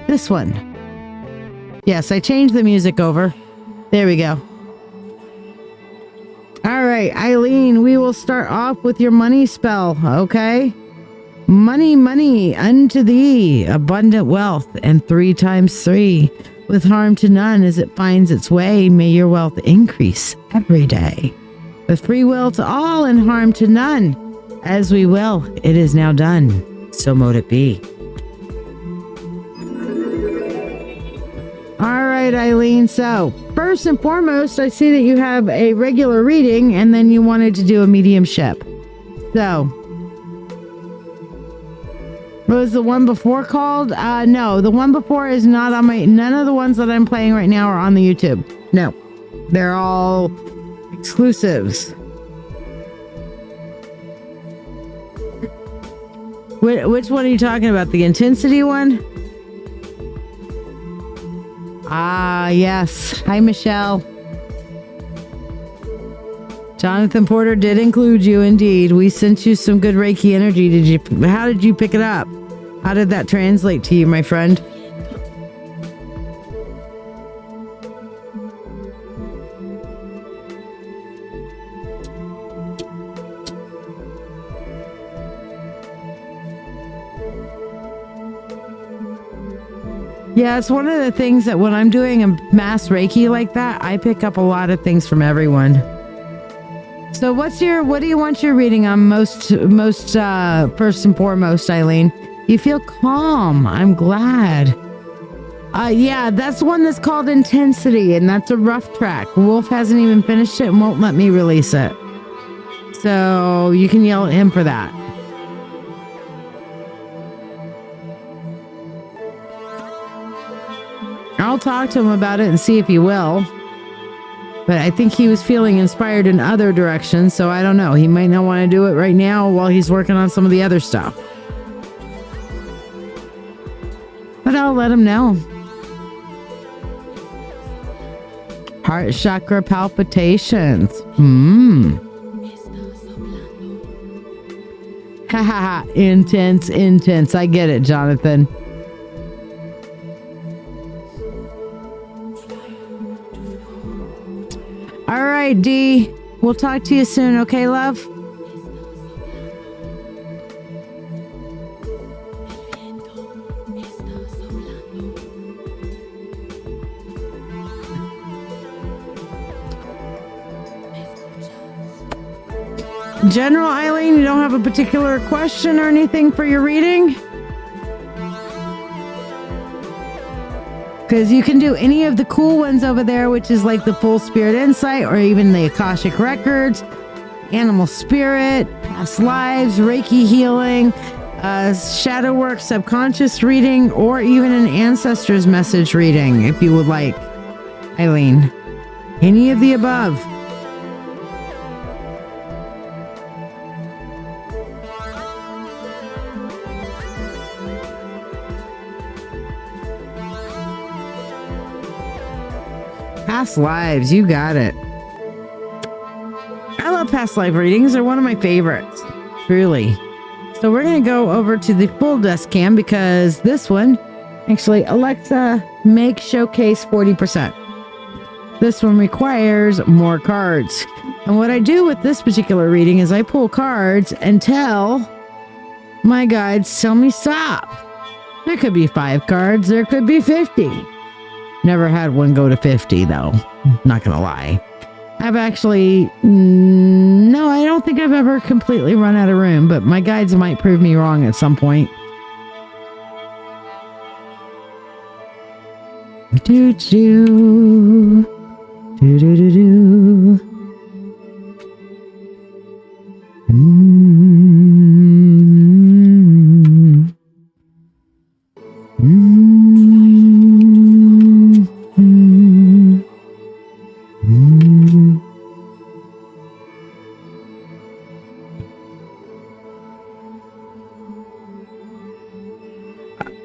this one. Yes, I changed the music over. There we go. All right, Eileen, we will start off with your money spell, okay? Money, money, unto thee, abundant wealth, and 3 times 3, with harm to none as it finds its way. May your wealth increase every day, with free will to all and harm to none. As we will, it is now done. So mote it be. All right, Eileen. So first and foremost, I see that you have a regular reading and then you wanted to do a mediumship. So what was the one before called? No, the one before is not on my, none of the ones that I'm playing right now are on the YouTube. No, they're all exclusives. Which one are you talking about? The intensity one? Ah, yes. Hi, Michelle. Jonathan Porter did include you, indeed. We sent you some good Reiki energy. How did you pick it up? How did that translate to you, my friend? Yeah, it's one of the things that when I'm doing a mass Reiki like that, I pick up a lot of things from everyone. So what do you want your reading on most first and foremost, Eileen? You feel calm. I'm glad. Yeah, that's one that's called Intensity, and that's a rough track. Wolf hasn't even finished it and won't let me release it. So you can yell at him for that. I'll talk to him about it and see if he will. But I think he was feeling inspired in other directions, so I don't know. He might not want to do it right now while he's working on some of the other stuff. But I'll let him know. Heart chakra palpitations. Intense, intense. I get it, Jonathan. All right, D. We'll talk to you soon, okay, love? General Eileen, you don't have a particular question or anything for your reading? Because you can do any of the cool ones over there, which is like the full spirit insight, or even the Akashic Records, animal spirit, past lives, Reiki healing, shadow work, subconscious reading, or even an ancestor's message reading, if you would like, Eileen. Any of the above. Past lives, you got it. I love past life readings. They're one of my favorites, truly. So we're going to go over to the full desk cam because this one, actually, Alexa, make showcase 40%. This one requires more cards. And what I do with this particular reading is I pull cards and tell my guides, tell me stop. There could be 5 cards. There could be 50. Never had one go to 50, though. Not gonna lie. I've actually... No, I don't think I've ever completely run out of room, but my guides might prove me wrong at some point. Do-do. Do-do-do-do.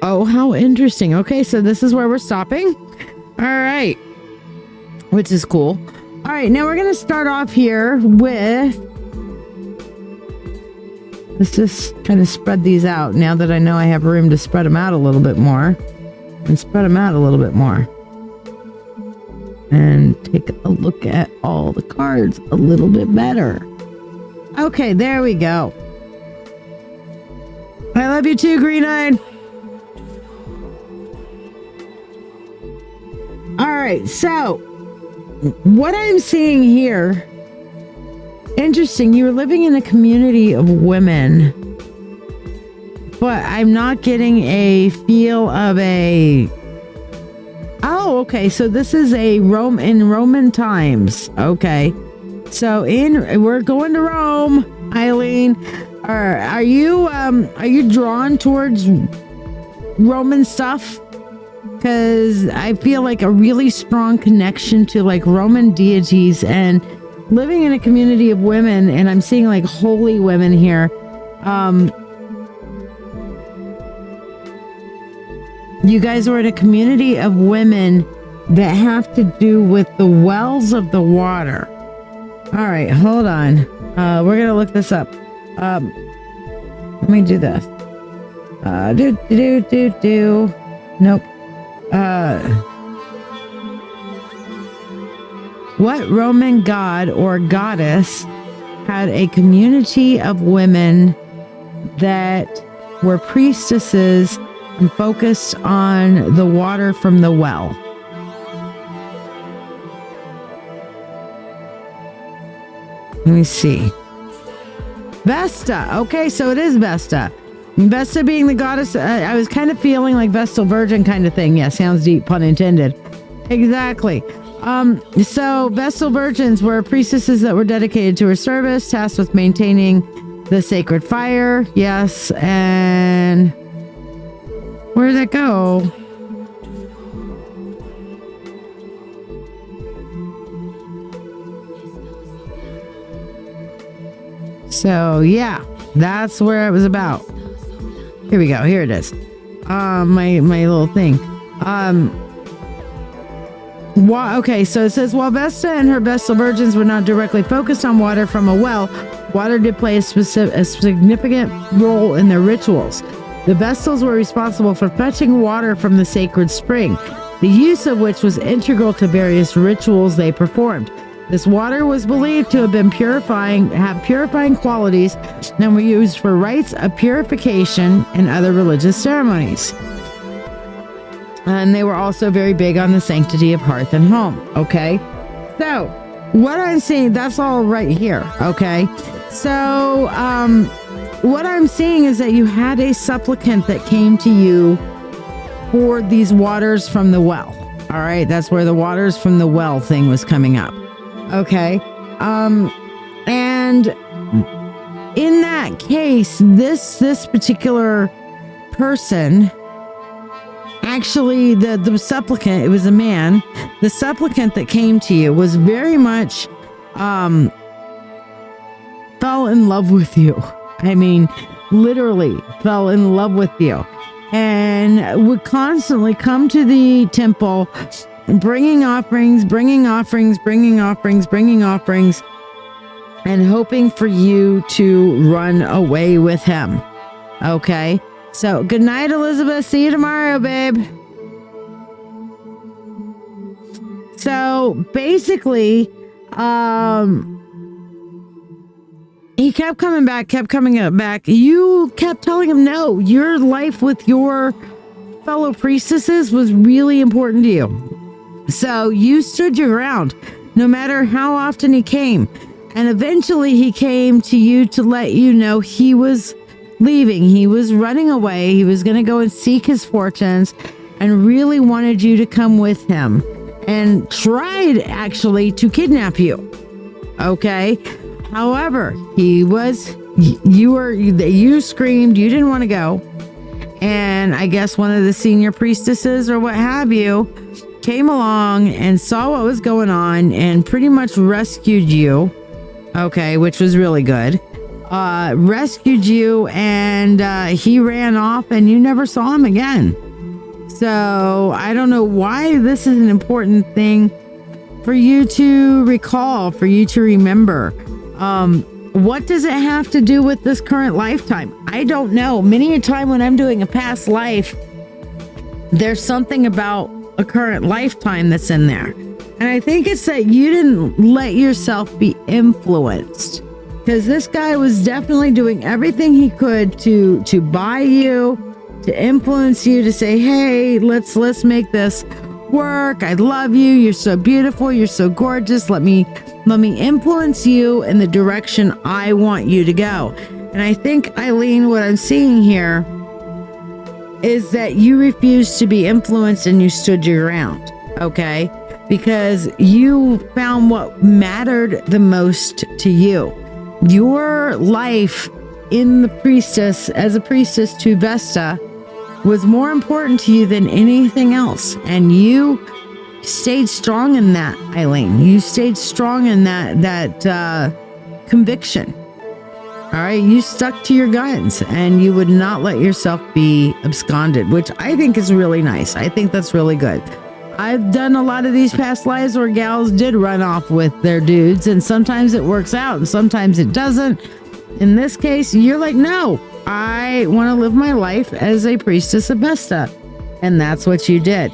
Oh, how interesting. Okay, so this is where we're stopping. All right. Which is cool. All right, now we're going to start off here with... Let's just kind of spread these out now that I know I have room to spread them out a little bit more. And spread them out a little bit more. And take a look at all the cards a little bit better. Okay, there we go. I love you too, Green-Eyed. All right, so what I'm seeing here, interesting, you're living in a community of women, but I'm not getting a feel of a... Oh, okay, so this is in Roman times. Okay, so we're going to Rome, Eileen. Are you drawn towards Roman stuff? Because I feel like a really strong connection to like Roman deities and living in a community of women, and I'm seeing like holy women here. You guys are in a community of women that have to do with the wells of the water. All right, hold on. We're going to look this up. Let me do this. Nope. What Roman god or goddess had a community of women that were priestesses and focused on the water from the well? Let me see. Vesta. Okay, so it is Vesta. Vesta being the goddess, I was kind of feeling like Vestal Virgin kind of thing. Yeah, sounds deep, pun intended. Exactly. So Vestal Virgins were priestesses that were dedicated to her service, tasked with maintaining the sacred fire. Yes, and where did it go? So yeah, that's where it was about. Here we go. Here it is. My little thing. Okay, so it says, while Vesta and her Vestal virgins were not directly focused on water from a well, water did play a significant role in their rituals. The Vestals were responsible for fetching water from the sacred spring, the use of which was integral to various rituals they performed. This water was believed to have purifying qualities, and were used for rites of purification and other religious ceremonies. And they were also very big on the sanctity of hearth and home. Okay. So what I'm seeing, that's all right here. Okay. So, what I'm seeing is that you had a supplicant that came to you for these waters from the well. All right. That's where the waters from the well thing was coming up. Okay. And in that case, this particular person, actually, the supplicant, it was a man, the supplicant that came to you was very much, fell in love with you. I mean, literally fell in love with you, and would constantly come to the temple, bringing offerings, and hoping for you to run away with him. Okay. So, good night, Elizabeth. See you tomorrow, babe. So, basically, he kept coming back. You kept telling him no. Your life with your fellow priestesses was really important to you. So, you stood your ground, no matter how often he came. And eventually, he came to you to let you know he was leaving. He was running away. He was going to go and seek his fortunes, and really wanted you to come with him, and tried actually to kidnap you. Okay. However, you screamed, you didn't want to go. And I guess one of the senior priestesses or what have you came along and saw what was going on and pretty much rescued you. Okay. Which was really good. Rescued you, and he ran off, and you never saw him again. So I don't know why this is an important thing for you to recall, for you to remember. What does it have to do with this current lifetime? I don't know. Many a time when I'm doing a past life, there's something about a current lifetime that's in there. And I think it's that you didn't let yourself be influenced. Because this guy was definitely doing everything he could to buy you, to influence you, to say, hey, let's make this work. I love you. You're so beautiful. You're so gorgeous. Let me influence you in the direction I want you to go. And I think, Eileen, what I'm seeing here is that you refused to be influenced, and you stood your ground. Okay? Because you found what mattered the most to you. Your life in the priestess, as a priestess to Vesta, was more important to you than anything else. And you stayed strong in that, Eileen. You stayed strong in that conviction. All right. You stuck to your guns, and you would not let yourself be absconded, which I think is really nice. I think that's really good. I've done a lot of these past lives where gals did run off with their dudes, and sometimes it works out and sometimes it doesn't. In this case, you're like, no, I want to live my life as a priestess of Vesta. And that's what you did.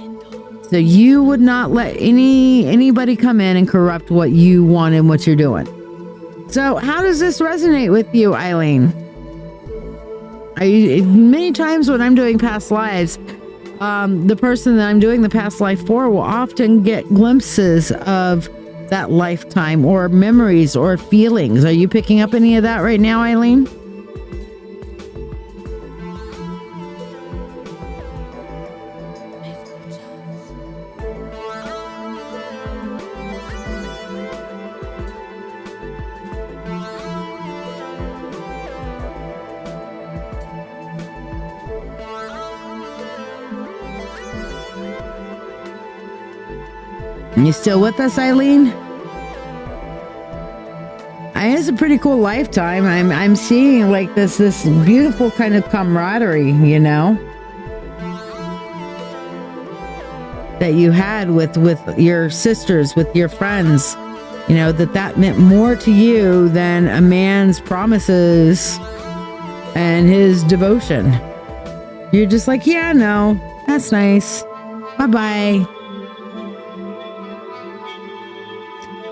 So you would not let anybody come in and corrupt what you want and what you're doing. So how does this resonate with you, Eileen? Many times when I'm doing past lives, the person that I'm doing the past life for will often get glimpses of that lifetime, or memories, or feelings. Are you picking up any of that right now, Eileen? You still with us, Eileen? It's a pretty cool lifetime. I'm seeing like this beautiful kind of camaraderie, you know. that you had with your sisters, with your friends, you know, that meant more to you than a man's promises and his devotion. You're just like, yeah, no, that's nice. Bye-bye.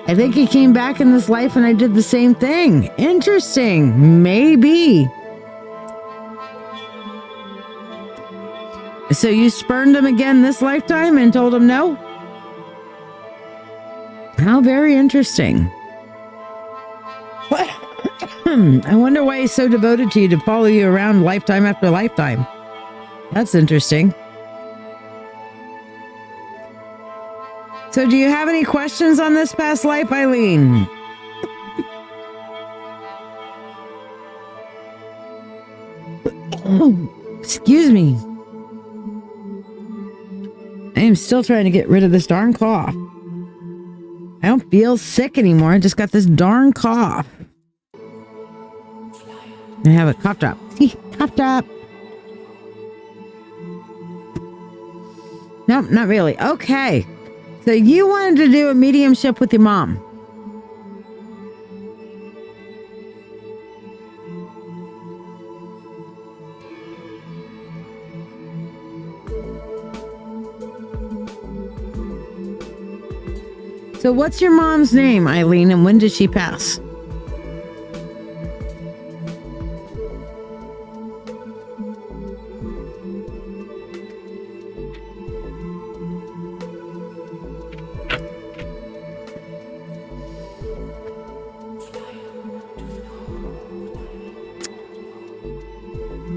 I think he came back in this life and I did the same thing. Interesting. Maybe. So you spurned him again this lifetime and told him no? How very interesting. I wonder why he's so devoted to you, to follow you around lifetime after lifetime. That's interesting. So do you have any questions on this past life, Eileen? Excuse me. I am still trying to get rid of this darn cough. I don't feel sick anymore. I just got this darn cough. I have a cough drop. Cough drop. Nope, not really. Okay. So you wanted to do a mediumship with your mom. So what's your mom's name, Eileen, and when did she pass?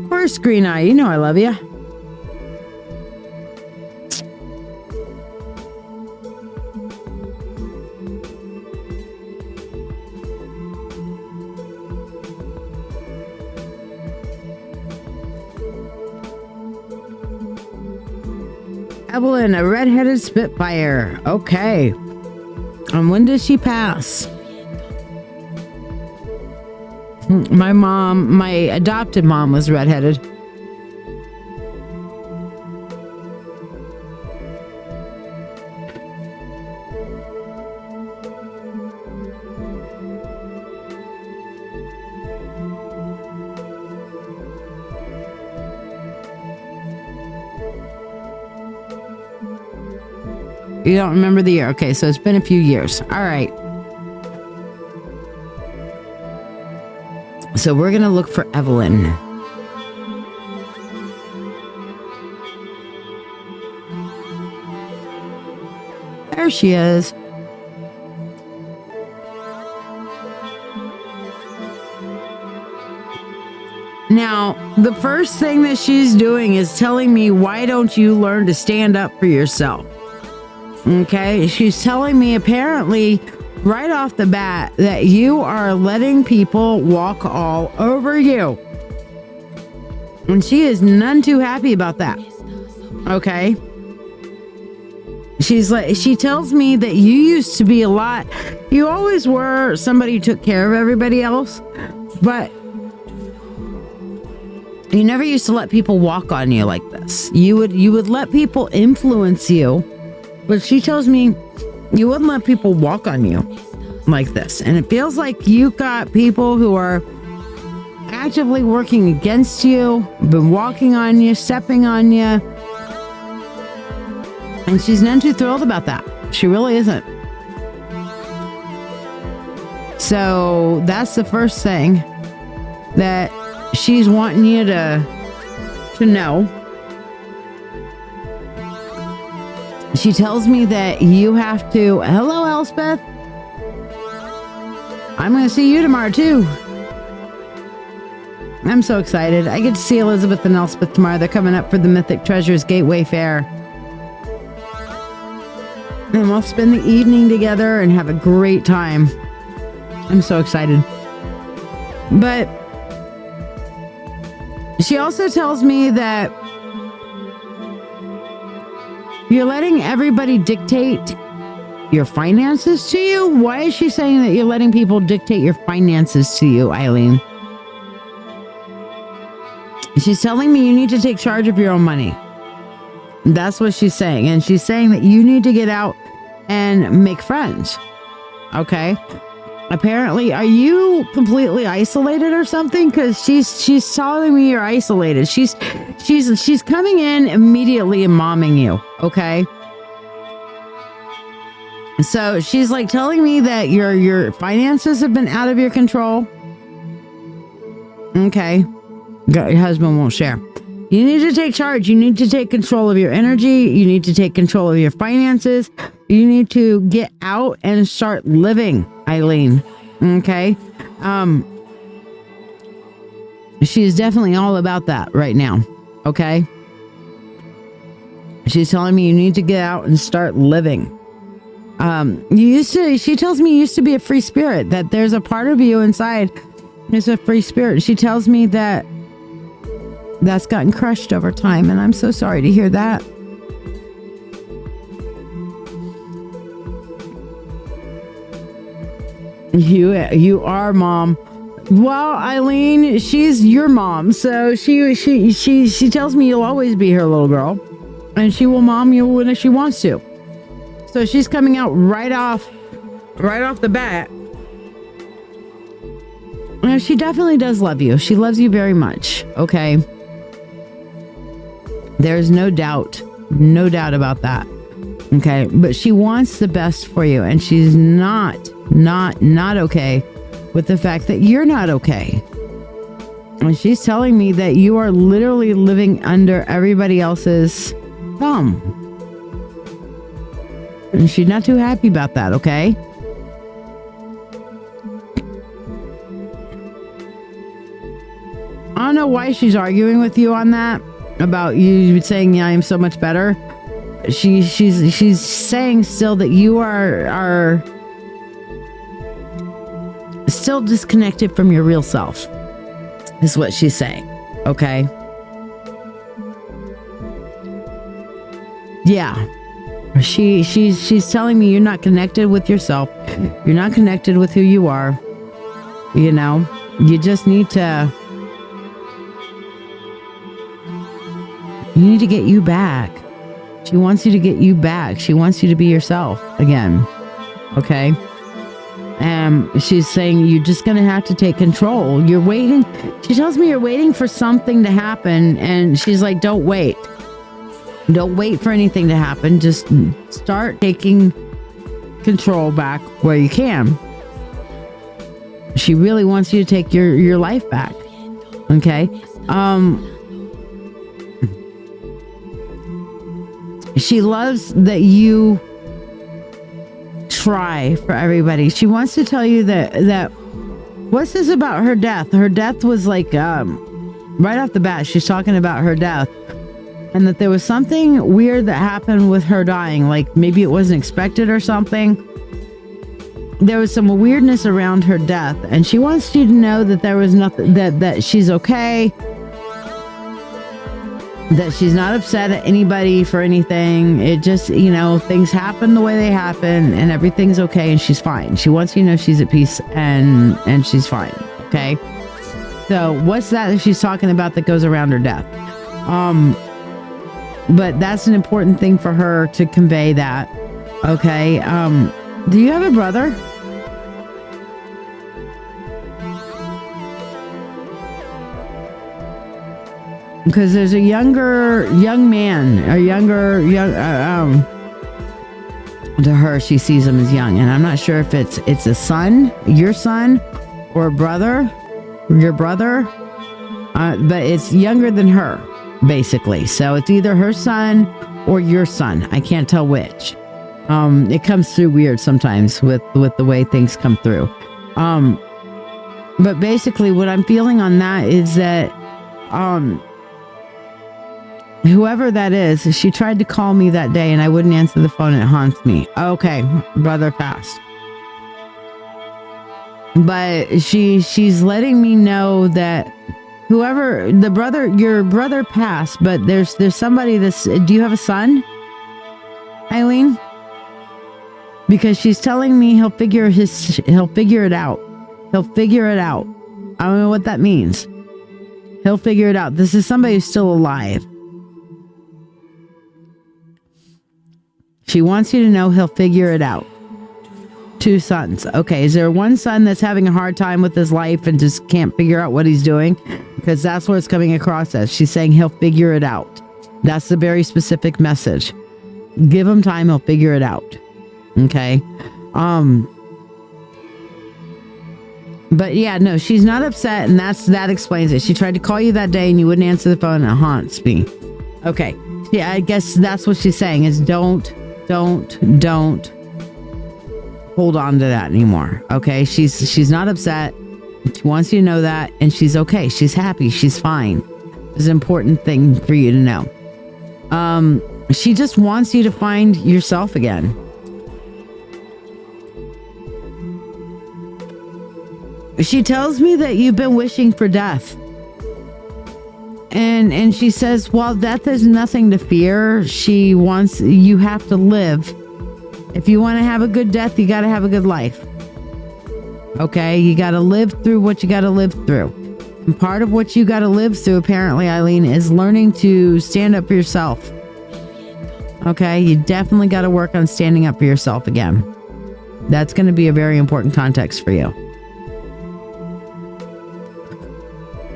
Of course, Green Eye, you know I love you. Evelyn, a redheaded Spitfire. Okay. And when did she pass? My mom, my adopted mom, was redheaded. You don't remember the year. Okay, so it's been a few years. All right. So we're going to look for Evelyn. There she is. Now, the first thing that she's doing is telling me, why don't you learn to stand up for yourself? Okay, she's telling me apparently right off the bat that you are letting people walk all over you. And she is none too happy about that. Okay. She tells me that you used to be you always were somebody who took care of everybody else, but you never used to let people walk on you like this. You would let people influence you. But she tells me you wouldn't let people walk on you like this. And it feels like you got people who are actively working against you, been walking on you, stepping on you. And she's none too thrilled about that. She really isn't. So that's the first thing that she's wanting you to know. She tells me that you have to... Hello, Elspeth. I'm going to see you tomorrow, too. I'm so excited. I get to see Elizabeth and Elspeth tomorrow. They're coming up for the Mythic Treasures Gateway Fair. And we'll spend the evening together and have a great time. I'm so excited. But she also tells me that you're letting everybody dictate your finances to you? Why is she saying that you're letting people dictate your finances to you, Eileen? She's telling me you need to take charge of your own money. That's what she's saying. And she's saying that you need to get out and make friends. Okay. Apparently, are you completely isolated or something? Because she's telling me you're isolated. She's coming in immediately and momming you. Okay. So she's like telling me that your finances have been out of your control. Okay. Your husband won't share. You need to take charge. You need to take control of your energy. You need to take control of your finances. You need to get out and start living, Eileen. Okay. She's definitely all about that right now. Okay. She's telling me you need to get out and start living. She tells me you used to be a free spirit, that there's a part of you inside is a free spirit. She tells me that that's gotten crushed over time, and I'm so sorry to hear that. You are, Mom. Well, Eileen, she's your mom, so she tells me you'll always be her little girl, and she will mom you when she wants to. So she's coming out right off the bat. And she definitely does love you. She loves you very much. Okay. There's no doubt about that. Okay. But she wants the best for you, and she's not okay with the fact that you're not okay. And she's telling me that you are literally living under everybody else's thumb. And she's not too happy about that, okay? I don't know why she's arguing with you on that, about you saying, yeah, I'm so much better. She's saying still that you are still disconnected from your real self, is what she's saying, okay? Yeah. She's telling me you're not connected with yourself. You're not connected with who you are. You know, you just need to get you back. She wants you to get you back. She wants you to be yourself again. Okay. She's saying you're just going to have to take control. You're waiting. She tells me you're waiting for something to happen. And she's like, don't wait. Don't wait for anything to happen. Just start taking control back where you can. She really wants you to take your life back. Okay. She loves that you try for everybody. She wants to tell you that what's this about her death? Her death was like, right off the bat, she's talking about her death. And that there was something weird that happened with her dying. Like maybe it wasn't expected or something. There was some weirdness around her death. And she wants you to know that there was nothing, that she's okay. That she's not upset at anybody for anything. It just, you know, things happen the way they happen and everything's okay and she's fine. She wants you to know she's at peace and she's fine. Okay. So what's that she's talking about that goes around her death? But that's an important thing for her to convey that. Okay. Do you have a brother? Because there's a young man, to her, she sees him as young. And I'm not sure if it's a son, your son, or a brother, your brother. But it's younger than her. Basically. So it's either her son or your son. I can't tell which. It comes through weird sometimes with the way things come through. But basically what I'm feeling on that is that whoever that is, she tried to call me that day and I wouldn't answer the phone and it haunts me. Okay, brother passed. But she's letting me know that whoever your brother passed, but there's somebody that's, do you have a son, Eileen? Because she's telling me he'll figure it out. He'll figure it out. I don't know what that means. He'll figure it out. This is somebody who's still alive. She wants you to know he'll figure it out. 2 sons. Okay, is there one son that's having a hard time with his life and just can't figure out what he's doing? Because that's what it's coming across as. She's saying he'll figure it out. That's the very specific message. Give him time, he'll figure it out. Okay. But yeah, no, she's not upset, and that explains it. She tried to call you that day and you wouldn't answer the phone, and it haunts me. Okay. Yeah, I guess that's what she's saying is don't hold on to that anymore. Okay. She's not upset. She wants you to know that, and she's okay. She's happy. She's fine. It's an important thing for you to know. She just wants you to find yourself again. She tells me that you've been wishing for death. And she says, while death is nothing to fear, she wants, you have to live. If you want to have a good death, you got to have a good life. Okay? You got to live through what you got to live through. And part of what you got to live through, apparently, Eileen, is learning to stand up for yourself. Okay? You definitely got to work on standing up for yourself again. That's going to be a very important context for you.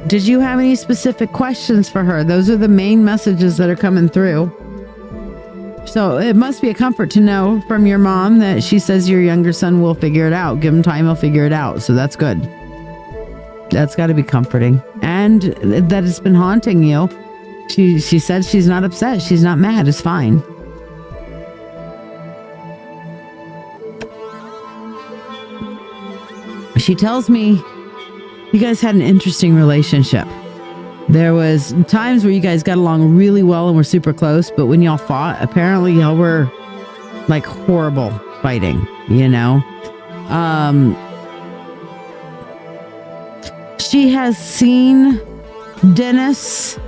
Did you have any specific questions for her? Those are the main messages that are coming through. So it must be a comfort to know from your mom that she says your younger son will figure it out. Give him time, he'll figure it out. So that's good. That's got to be comforting. And that it's been haunting you. She said she's not upset. She's not mad. It's fine. She tells me you guys had an interesting relationship. There was times where you guys got along really well and were super close, but when y'all fought, apparently y'all were like horrible fighting, you know? She has seen Dennis,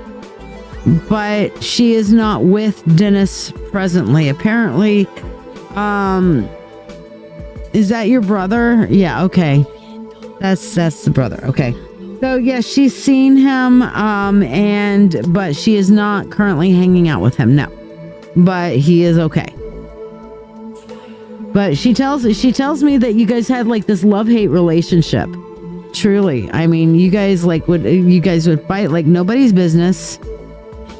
but she is not with Dennis presently. Apparently, is that your brother? Yeah, okay. That's the brother. Okay. So yeah, she's seen him, but she is not currently hanging out with him. No, but he is okay. But she tells me that you guys had like this love-hate relationship. Truly, I mean, you guys would fight like nobody's business.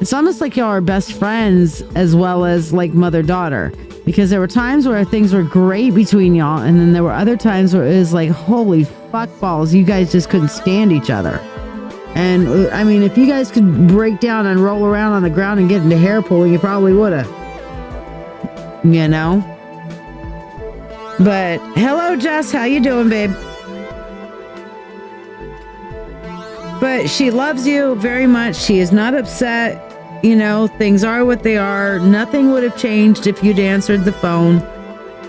It's almost like y'all are best friends as well as like mother-daughter. Because there were times where things were great between y'all, and then there were other times where it was like, holy fuck balls, you guys just couldn't stand each other. And I mean, if you guys could break down and roll around on the ground and get into hair pulling, you probably would have. You know? But hello, Jess, how you doing, babe? But she loves you very much. She is not upset. You know, things are what they are. Nothing would have changed if you'd answered the phone.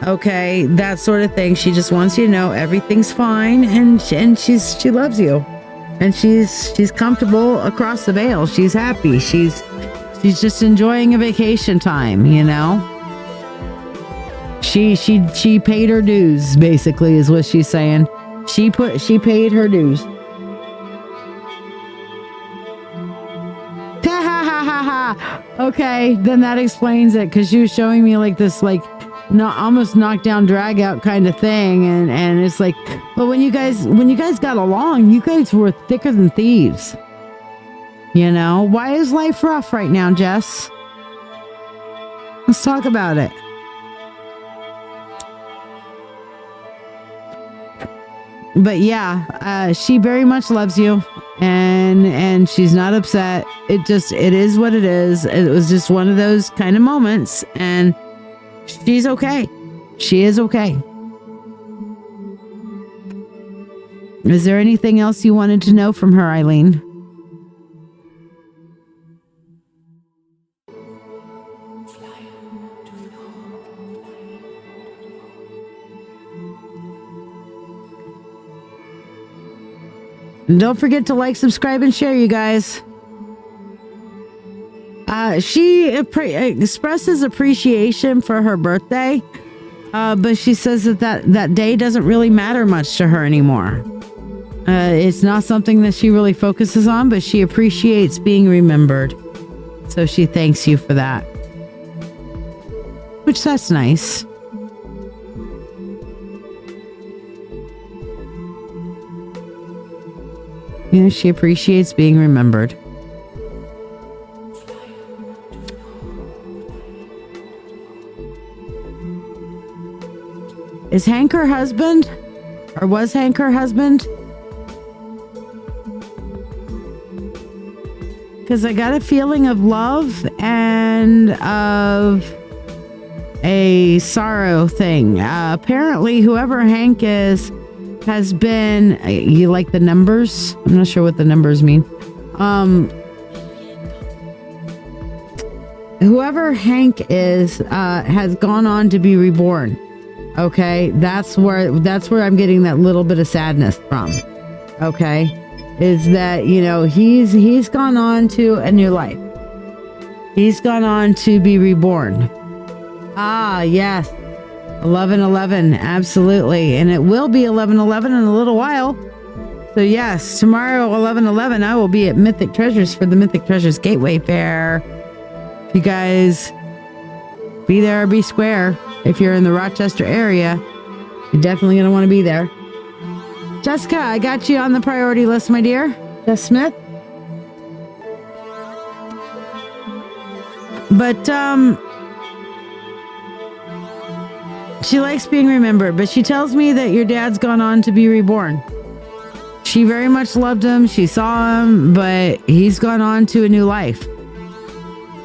Okay, that sort of thing. She just wants you to know everything's fine, and she loves you, and she's comfortable across the veil. She's happy. She's just enjoying a vacation time. You know. She paid her dues. Basically, is what she's saying. She paid her dues. Okay, then that explains it, because she was showing me like this like almost knockdown drag out kind of thing, and it's like, but when you guys got along, you guys were thicker than thieves. You know, why is life rough right now, Jess? Let's talk about it. But yeah, she very much loves you, and she's not upset. It is what it is. It was just one of those kind of moments, and she's okay. She is okay. Is there anything else you wanted to know from her, Eileen? And don't forget to like, subscribe, and share, you guys. She expresses appreciation for her birthday, but she says that day doesn't really matter much to her anymore. It's not something that she really focuses on, but she appreciates being remembered. So she thanks you for that. which that's nice. You know, she appreciates being remembered. Is Hank her husband? Or was Hank her husband? Because I got a feeling of love and of a sorrow thing. Apparently, whoever Hank is has been... You like the numbers? I'm not sure what the numbers mean. Whoever Hank is has gone on to be reborn. Okay, that's where I'm getting that little bit of sadness from. Okay, is that, you know, he's gone on to a new life. He's gone on to be reborn. Ah, yes. 11/11, absolutely. And it will be 11/11 in a little while. So yes, tomorrow 11/11 I will be at Mythic Treasures for the Mythic Treasures Gateway Fair. If you guys be there or be square, if you're in the Rochester area, you're definitely going to want to be there. Jessica, I got you on the priority list, my dear. Jess Smith. But she likes being remembered, but she tells me that your dad's gone on to be reborn. She very much loved him. She saw him, but he's gone on to a new life.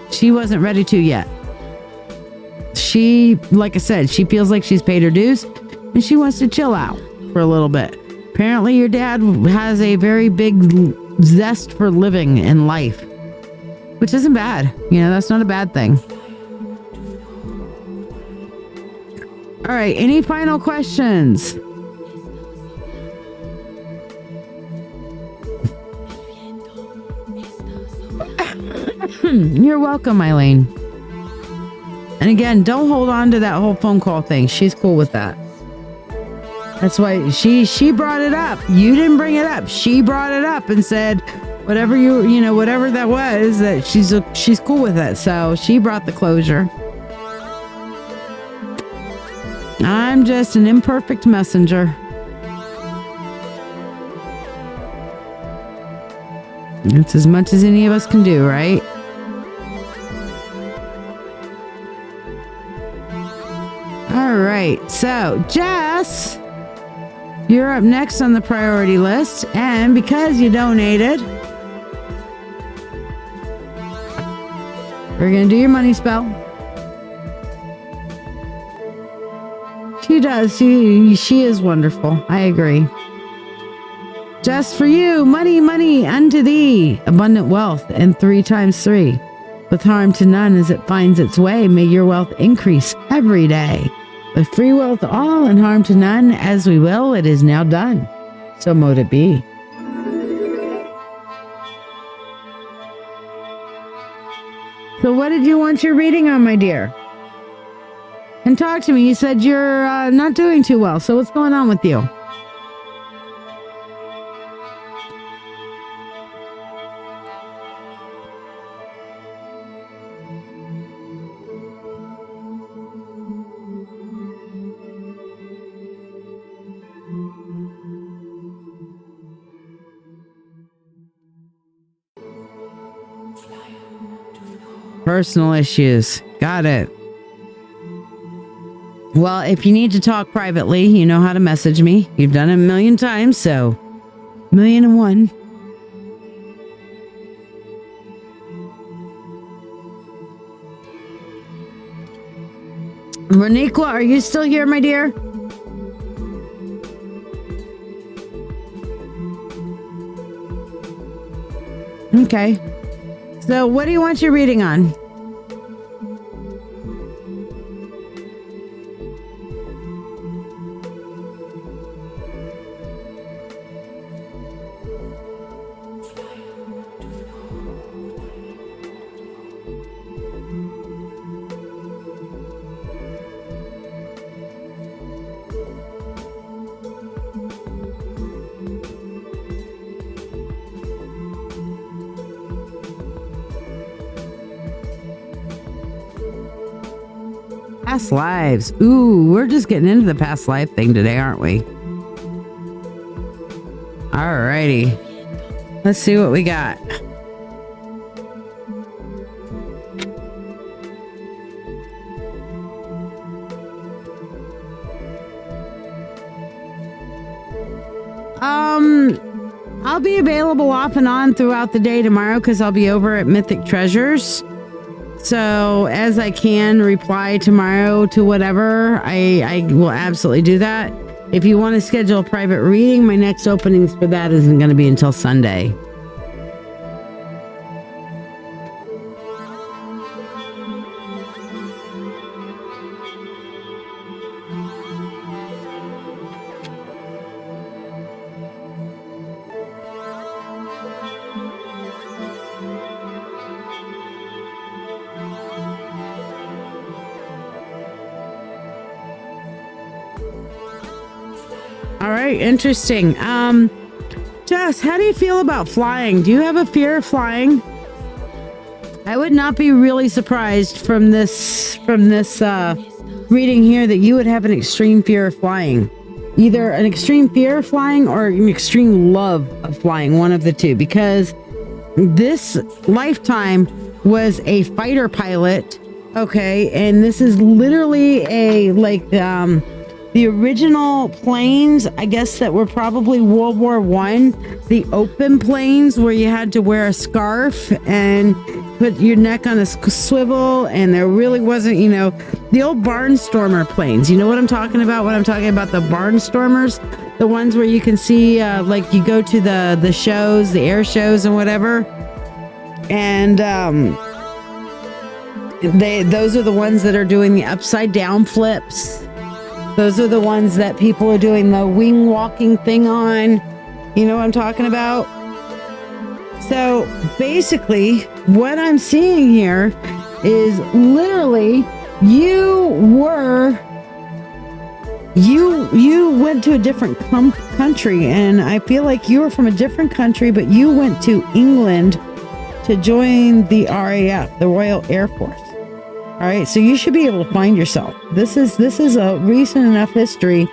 She wasn't ready to yet. She, like I said, she feels like she's paid her dues and she wants to chill out for a little bit. Apparently your dad has a very big zest for living in life, which isn't bad. You know, that's not a bad thing. All right. Any final questions? You're welcome, Eileen. And again, don't hold on to that whole phone call thing. She's cool with that. That's why she brought it up. You didn't bring it up. She brought it up and said, whatever whatever that was, that she's cool with it. So she brought the closure. I'm just an imperfect messenger. It's as much as any of us can do, right? All right. So, Jess, you're up next on the priority list. And because you donated, we're going to do your money spell. She does. She is wonderful. I agree. Just for you, money, money unto thee, abundant wealth, and 3 times 3. With harm to none as it finds its way, may your wealth increase every day. With free will to all and harm to none, as we will, it is now done. So mote it be. So what did you want your reading on, my dear? And talk to me. You said you're not doing too well. So what's going on with you? Personal issues. Got it. Well, if you need to talk privately, you know how to message me. You've done it a million times, so 1,000,001. Roniqua, are you still here, my dear? Okay. So what do you want your reading on? Past lives. Ooh, we're just getting into the past life thing today, aren't we? Alrighty. Let's see what we got. I'll be available off and on throughout the day tomorrow because I'll be over at Mythic Treasures. So as I can reply tomorrow to whatever, I will absolutely do that. If you want to schedule a private reading, my next openings for that isn't going to be until Sunday. All right, interesting. Jess, how do you feel about flying? Do you have a fear of flying? I would not be really surprised from this reading here that you would have an extreme fear of flying. Either an extreme fear of flying or an extreme love of flying, one of the two, because this lifetime was a fighter pilot, okay, and this is literally a the original planes, I guess, that were probably World War I, the open planes where you had to wear a scarf and put your neck on a swivel, and there really wasn't, the old barnstormer planes. You know what I'm talking about when I'm talking about the barnstormers? The ones where you can see, you go to the shows, the air shows and whatever. And those are the ones that are doing the upside down flips. Those are the ones that people are doing the wing walking thing on. You know what I'm talking about? So basically, what I'm seeing here is literally you went to a different country, and I feel like you were from a different country, but you went to England to join the RAF, the Royal Air Force. All right, so you should be able to find yourself. This is a recent enough history,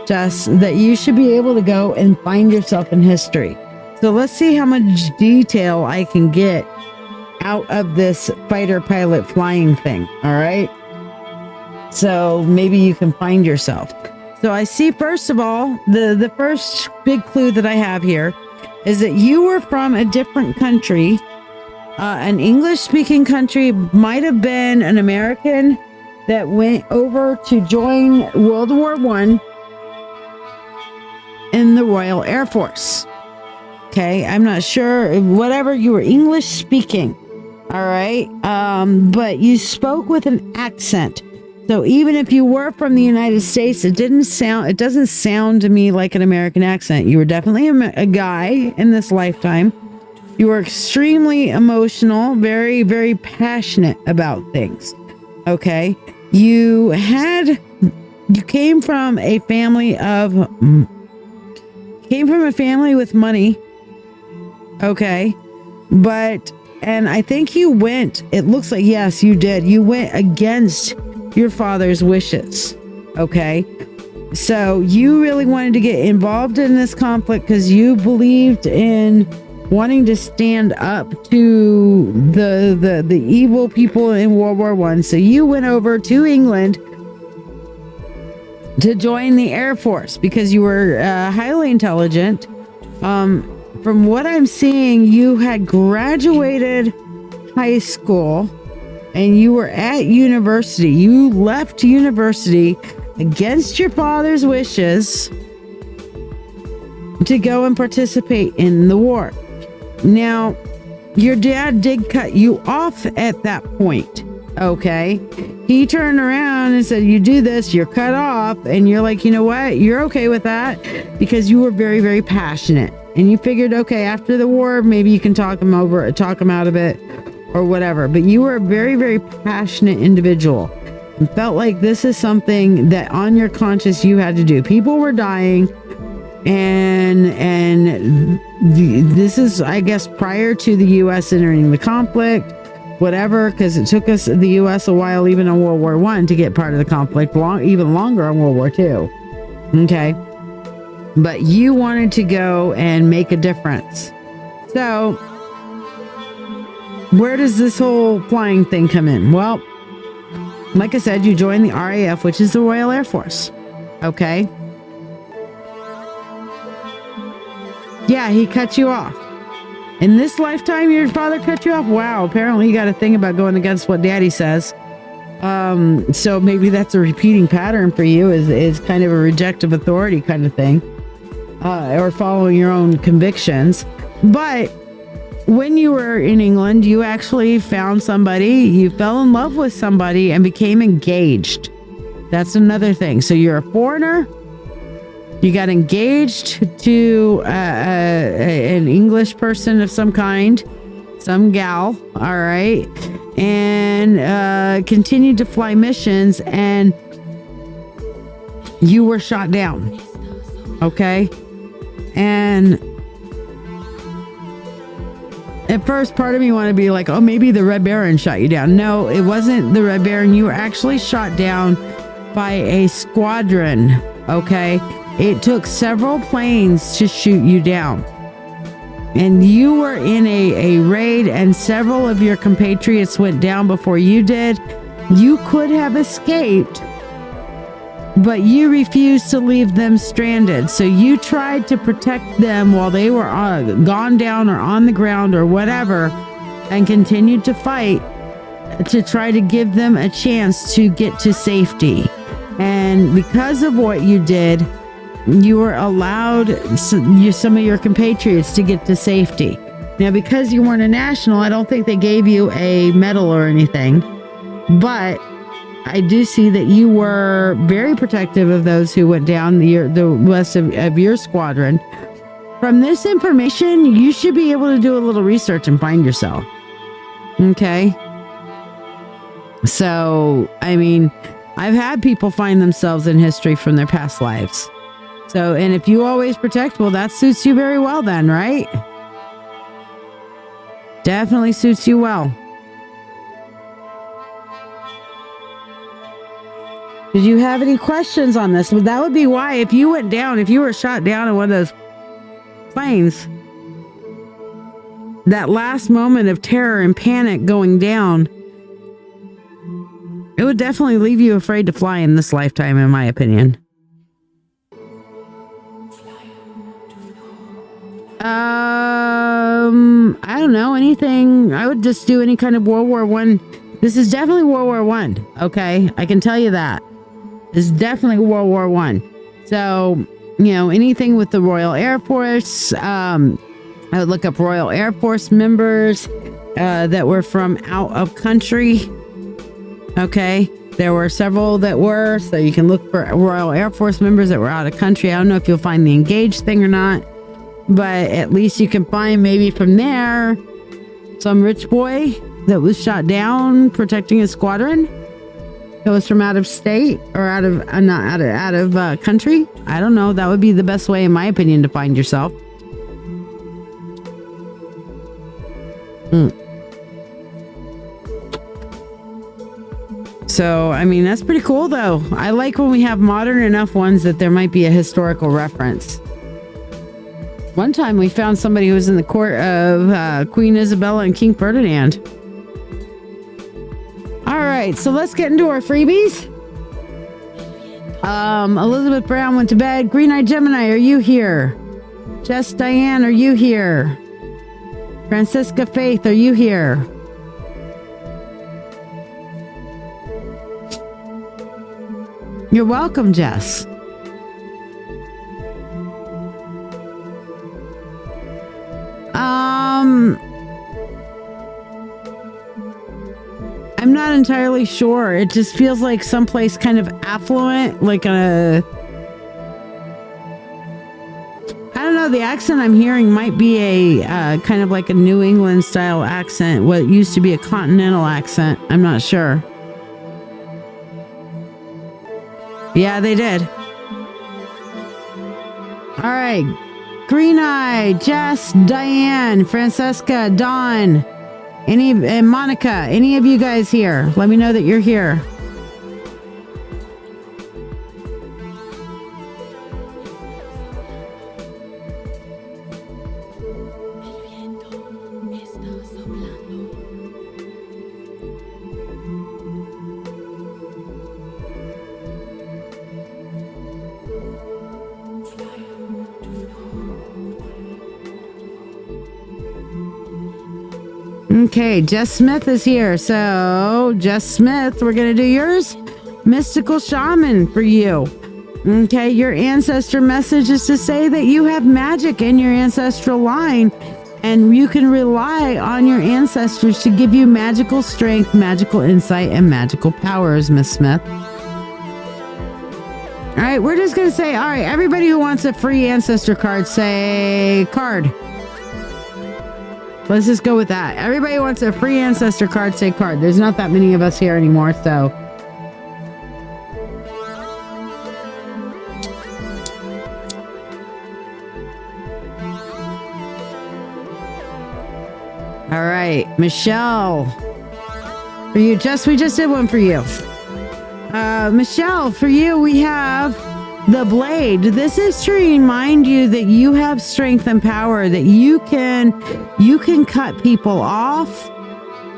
Jess, that you should be able to go and find yourself in history. So let's see how much detail I can get out of this fighter pilot flying thing. All right. So maybe you can find yourself. So I see, first of all, the first big clue that I have here is that you were from a different country. An English-speaking country, might have been an American that went over to join World War I in the Royal Air Force. Okay, I'm not sure. Whatever, you were English-speaking. All right, but you spoke with an accent. So even if you were from the United States, it doesn't sound to me like an American accent. You were definitely a guy in this lifetime. You were extremely emotional, very, very passionate about things. Okay. You came from a family with money. Okay. And I think it looks like, yes, you did. You went against your father's wishes. Okay. So you really wanted to get involved in this conflict because you believed in wanting to stand up to the evil people in World War I. So you went over to England to join the Air Force because you were highly intelligent. From what I'm seeing, you had graduated high school and you were at university. You left university against your father's wishes to go and participate in the war. Now, your dad did cut you off at that point, okay? He turned around and said, you do this, you're cut off, and you're like, you know what? You're okay with that because you were very, very passionate. And you figured, okay, after the war, maybe you can talk him out of it or whatever. But you were a very, very passionate individual and felt like this is something that on your conscience you had to do. People were dying. And this is, I guess, prior to the U.S. entering the conflict. whatever, because it took us, the U.S., a while, even in World War I, to get part of the conflict, even longer in World War II. Okay. But you wanted to go and make a difference. So, where does this whole flying thing come in? Well, like I said, you joined the RAF, which is the Royal Air Force. Okay. Yeah, he cut you off. In this lifetime, your father cut you off? Wow, apparently you got a thing about going against what daddy says. So maybe that's a repeating pattern for you, is kind of a reject of authority kind of thing. Or following your own convictions. But when you were in England, you actually found somebody, you fell in love with somebody and became engaged. That's another thing. So you're a foreigner. You got engaged to an English person of some kind, some gal, all right, and continued to fly missions, and you were shot down, okay? And at first, part of me wanted to be like, oh, maybe the Red Baron shot you down. No, it wasn't the Red Baron. You were actually shot down by a squadron, okay? It took several planes to shoot you down. And you were in a raid, and several of your compatriots went down before you did. You could have escaped, but you refused to leave them stranded. So you tried to protect them while they were gone down or on the ground or whatever, and continued to fight to try to give them a chance to get to safety. And because of what you did, you were allowed some of your compatriots to get to safety. Now, because you weren't a national, I don't think they gave you a medal or anything, but I do see that you were very protective of those who went down, the rest of your squadron. From this information, you should be able to do a little research and find yourself. Okay? So, I mean, I've had people find themselves in history from their past lives. So, and if you always protect, well, that suits you very well then, right? Definitely suits you well. Did you have any questions on this? Well, that would be why, if you went down, if you were shot down in one of those planes, that last moment of terror and panic going down, it would definitely leave you afraid to fly in this lifetime, in my opinion. I don't know, anything. I would just do any kind of World War I. This is definitely World War I, okay? I can tell you that. This is definitely World War I. So, you know, anything with the Royal Air Force. I would look up Royal Air Force members that were from out of country. Okay? There were several that were, so you can look for Royal Air Force members that were out of country. I don't know if you'll find the engaged thing or not, but at least you can find maybe from there some rich boy that was shot down protecting his squadron that was from out of state or out of country. I don't know. That would be the best way, in my opinion, to find yourself. So, I mean, that's pretty cool, though. I like when we have modern enough ones that there might be a historical reference. One time we found somebody who was in the court of Queen Isabella and King Ferdinand. All right, so let's get into our freebies. Elizabeth Brown went to bed. Green-eyed Gemini, are you here? Jess Diane, are you here? Francisca Faith, are you here? You're welcome, Jess. I'm not entirely sure. It just feels like someplace kind of affluent, like I don't know, the accent I'm hearing might be a kind of like a New England style accent, what used to be a continental accent. I'm not sure. Yeah, they did. All right. Green Eye, Jess, Diane, Francesca, Dawn, And Monica, any of you guys here? Let me know that you're here. Okay, Jess Smith is here. So, Jess Smith, we're going to do yours. Mystical Shaman for you. Okay, your ancestor message is to say that you have magic in your ancestral line and you can rely on your ancestors to give you magical strength, magical insight, and magical powers, Miss Smith. All right, we're just going to say, all right, everybody who wants a free ancestor card, say card. Let's just go with that. Everybody wants a free ancestor card, say card. There's not that many of us here anymore, so. All right, Michelle. For you, we just did one for you. Michelle, for you, we have the blade. This is to remind you that you have strength and power, that you can cut people off.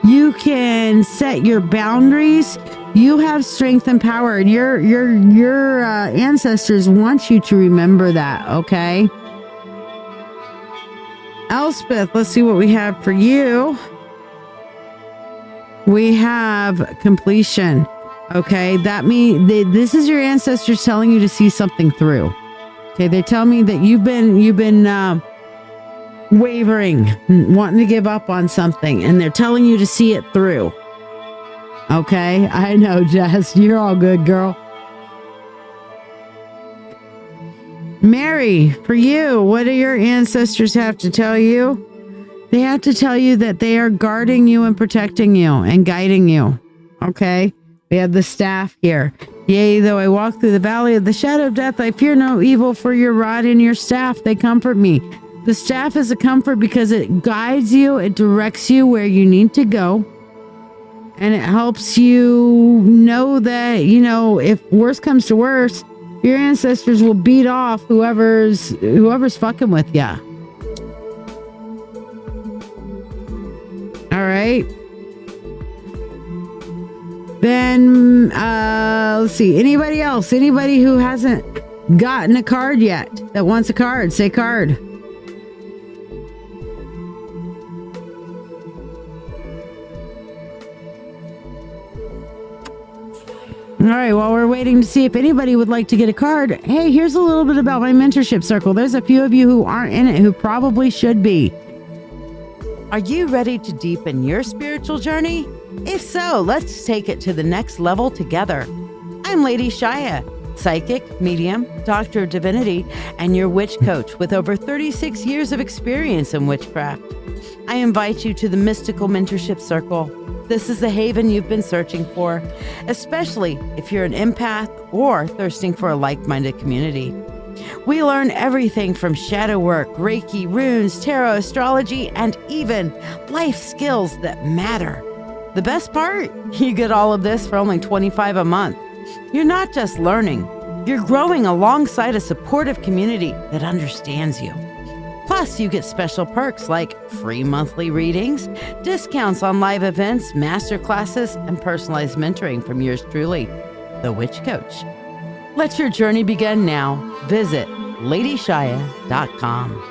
You can set your boundaries. You have strength and power, and your ancestors want you to remember that, okay? Elspeth, let's see what we have for you. We have completion. Okay, that means this is your ancestors telling you to see something through. Okay, they tell me that you've been wavering, wanting to give up on something, and they're telling you to see it through. Okay, I know, Jess, you're all good, girl. Mary, for you, what do your ancestors have to tell you? They have to tell you that they are guarding you and protecting you and guiding you. Okay. We have the staff here. Yea, though I walk through the valley of the shadow of death, I fear no evil, for your rod and your staff, they comfort me. The staff is a comfort because it guides you, it directs you where you need to go, and it helps you know that, if worse comes to worse, your ancestors will beat off whoever's fucking with ya. All right. Then, let's see. Anybody else? Anybody who hasn't gotten a card yet that wants a card? Say card. All right, while we're waiting to see if anybody would like to get a card, hey, here's a little bit about my mentorship circle. There's a few of you who aren't in it who probably should be. Are you ready to deepen your spiritual journey? If so, let's take it to the next level together. I'm Lady Shiya, psychic, medium, Doctor of Divinity, and your witch coach with over 36 years of experience in witchcraft. I invite you to the Mystical Mentorship Circle. This is the haven you've been searching for, especially if you're an empath or thirsting for a like-minded community. We learn everything from shadow work, Reiki, runes, tarot, astrology, and even life skills that matter. The best part? You get all of this for only $25 a month. You're not just learning, you're growing alongside a supportive community that understands you. Plus, you get special perks like free monthly readings, discounts on live events, master classes, and personalized mentoring from yours truly, the Witch Coach. Let your journey begin now. Visit LadyShiya.com.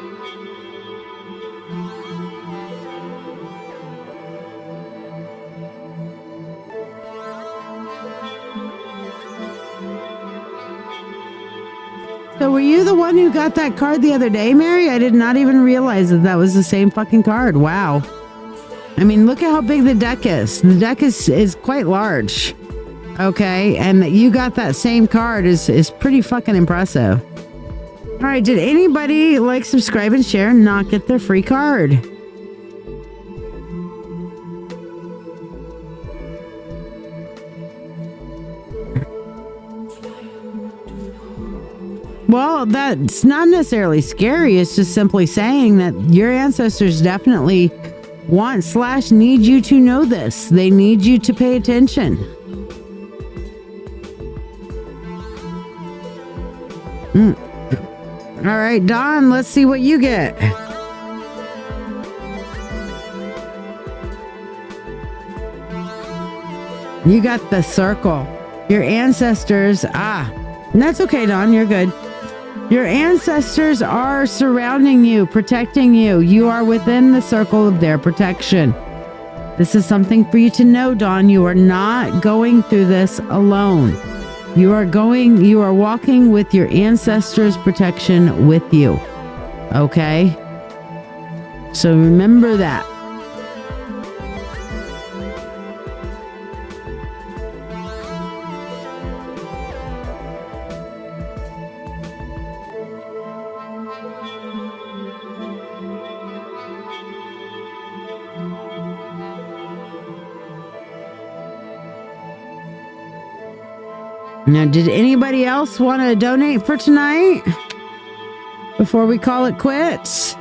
So were you the one who got that card the other day, Mary? I did not even realize that was the same fucking card. Wow. I mean, look at how big the deck is. The deck is quite large. Okay, and that you got that same card is pretty fucking impressive. All right, did anybody like, subscribe, and share and not get their free card? Well, that's not necessarily scary. It's just simply saying that your ancestors definitely want/need you to know this. They need you to pay attention. All right, Dawn, let's see what you get. You got the circle. Your ancestors, and that's okay, Dawn, you're good. Your ancestors are surrounding you, protecting you. You are within the circle of their protection. This is something for you to know, Dawn. You are not going through this alone. You are walking with your ancestors' protection with you. Okay? So remember that. Now, did anybody else want to donate for tonight before we call it quits?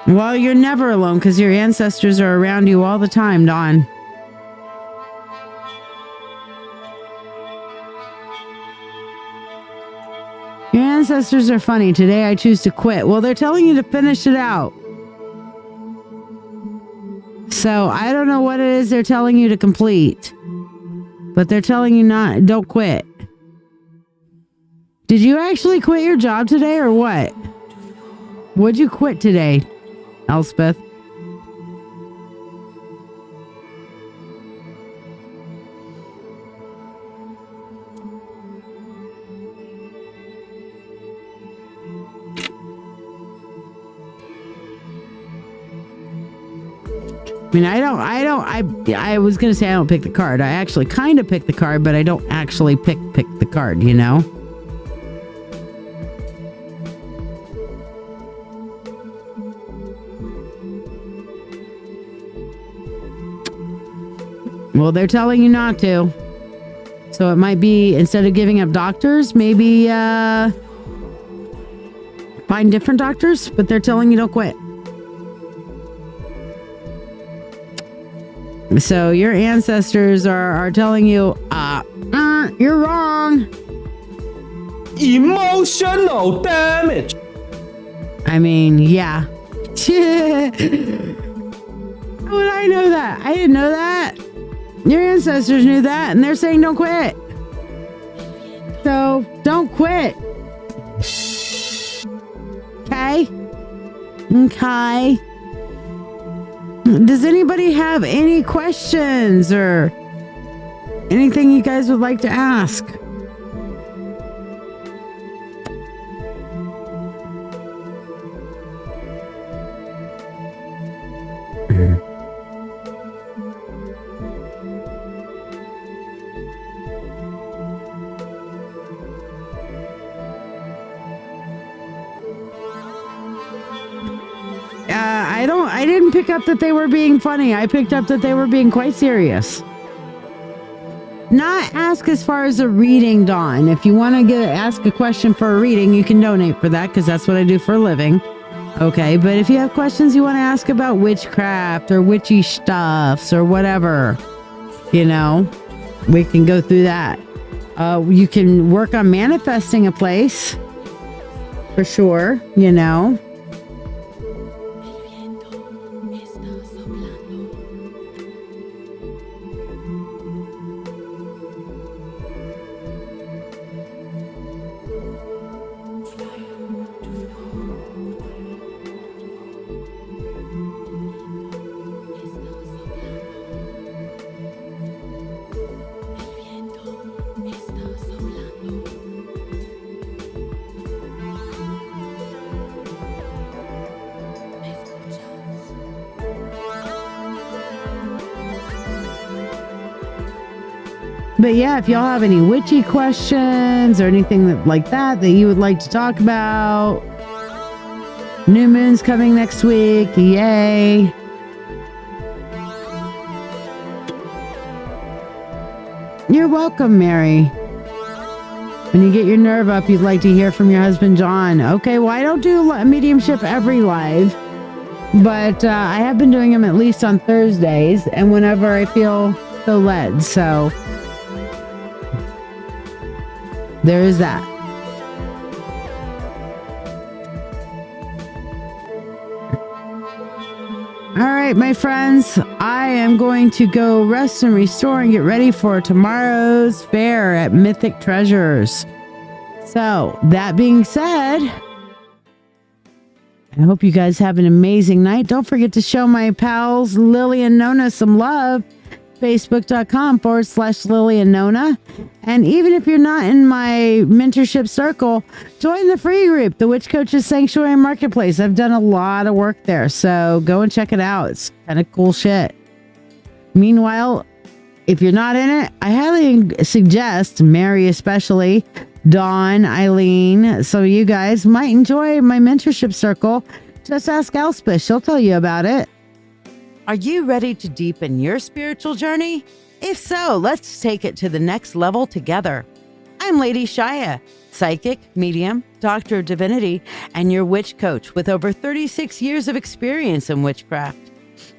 Well, you're never alone because your ancestors are around you all the time, Dawn. Your ancestors are funny. Today I choose to quit. Well, they're telling you to finish it out. So I don't know what it is they're telling you to complete. But they're telling you don't quit. Did you actually quit your job today or what? What'd you quit today, Elspeth? I mean, I was going to say I don't pick the card. I actually kind of pick the card, but I don't actually pick the card, you know? Well, they're telling you not to. So it might be, instead of giving up doctors, maybe find different doctors, but they're telling you don't quit. So your ancestors are telling you, you're wrong. Emotional damage. I mean, yeah. How would I know that? I didn't know that. Your ancestors knew that, and they're saying don't quit. So don't quit. Okay? Okay. Does anybody have any questions or anything you guys would like to ask? I didn't pick up that they were being funny. I picked up that they were being quite serious. Not ask as far as a reading, Dawn. If you want to ask a question for a reading, you can donate for that because that's what I do for a living. Okay, but if you have questions you want to ask about witchcraft or witchy stuffs or whatever, you know, we can go through that. You can work on manifesting a place for sure, you know. But yeah, if y'all have any witchy questions or anything like that you would like to talk about, new moon's coming next week. Yay. You're welcome, Mary. When you get your nerve up, you'd like to hear from your husband, John. Okay, well, I don't do mediumship every live, but I have been doing them at least on Thursdays and whenever I feel so led. So there is that. All right, my friends, I am going to go rest and restore and get ready for tomorrow's fair at Mythic Treasures. So, that being said, I hope you guys have an amazing night. Don't forget to show my pals Lily and Nona some love. Facebook.com/Lily and Nona. And even if you're not in my mentorship circle, join the free group, the Witch Coaches Sanctuary Marketplace. I've done a lot of work there, so go and check it out. It's kind of cool shit. Meanwhile, if you're not in it, I highly suggest, Mary especially, Dawn, Eileen, so you guys might enjoy my mentorship circle. Just ask Elspeth. She'll tell you about it. Are you ready to deepen your spiritual journey? If so, let's take it to the next level together. I'm Lady Shiya, psychic, medium, Doctor of Divinity, and your witch coach with over 36 years of experience in witchcraft.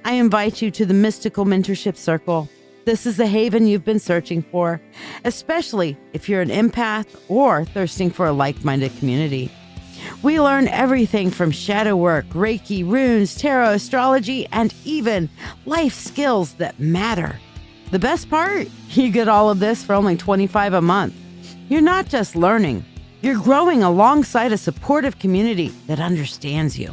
I invite you to the Mystical Mentorship Circle. This is the haven you've been searching for, especially if you're an empath or thirsting for a like-minded community. We learn everything from shadow work, Reiki, runes, tarot, astrology, and even life skills that matter. The best part? You get all of this for only $25 a month. You're not just learning, you're growing alongside a supportive community that understands you.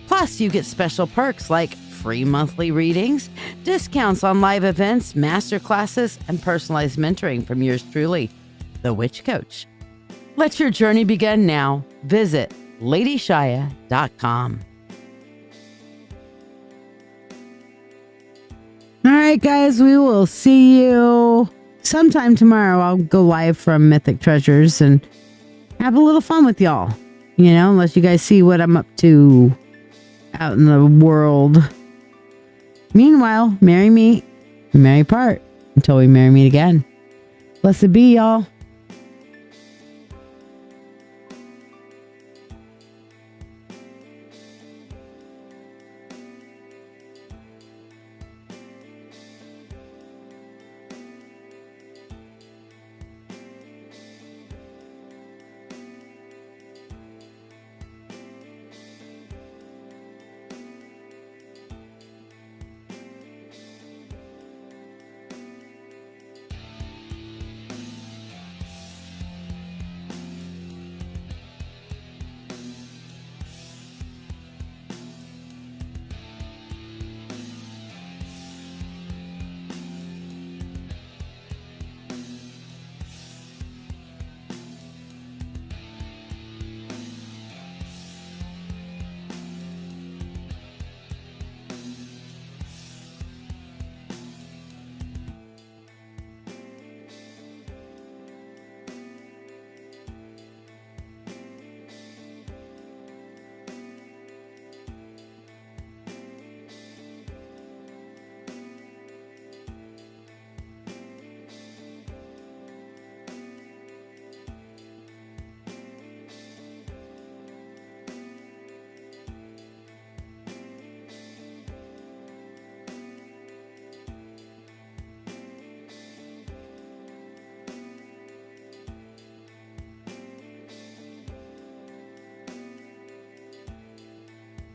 Plus, you get special perks like free monthly readings, discounts on live events, master classes, and personalized mentoring from yours truly, the Witch Coach. Let your journey begin now. Visit LadyShiya.com. All right, guys, we will see you sometime tomorrow. I'll go live from Mythic Treasures and have a little fun with y'all. You know, unless you guys see what I'm up to out in the world. Meanwhile, marry me, marry part until we marry meet again. Blessed be, y'all.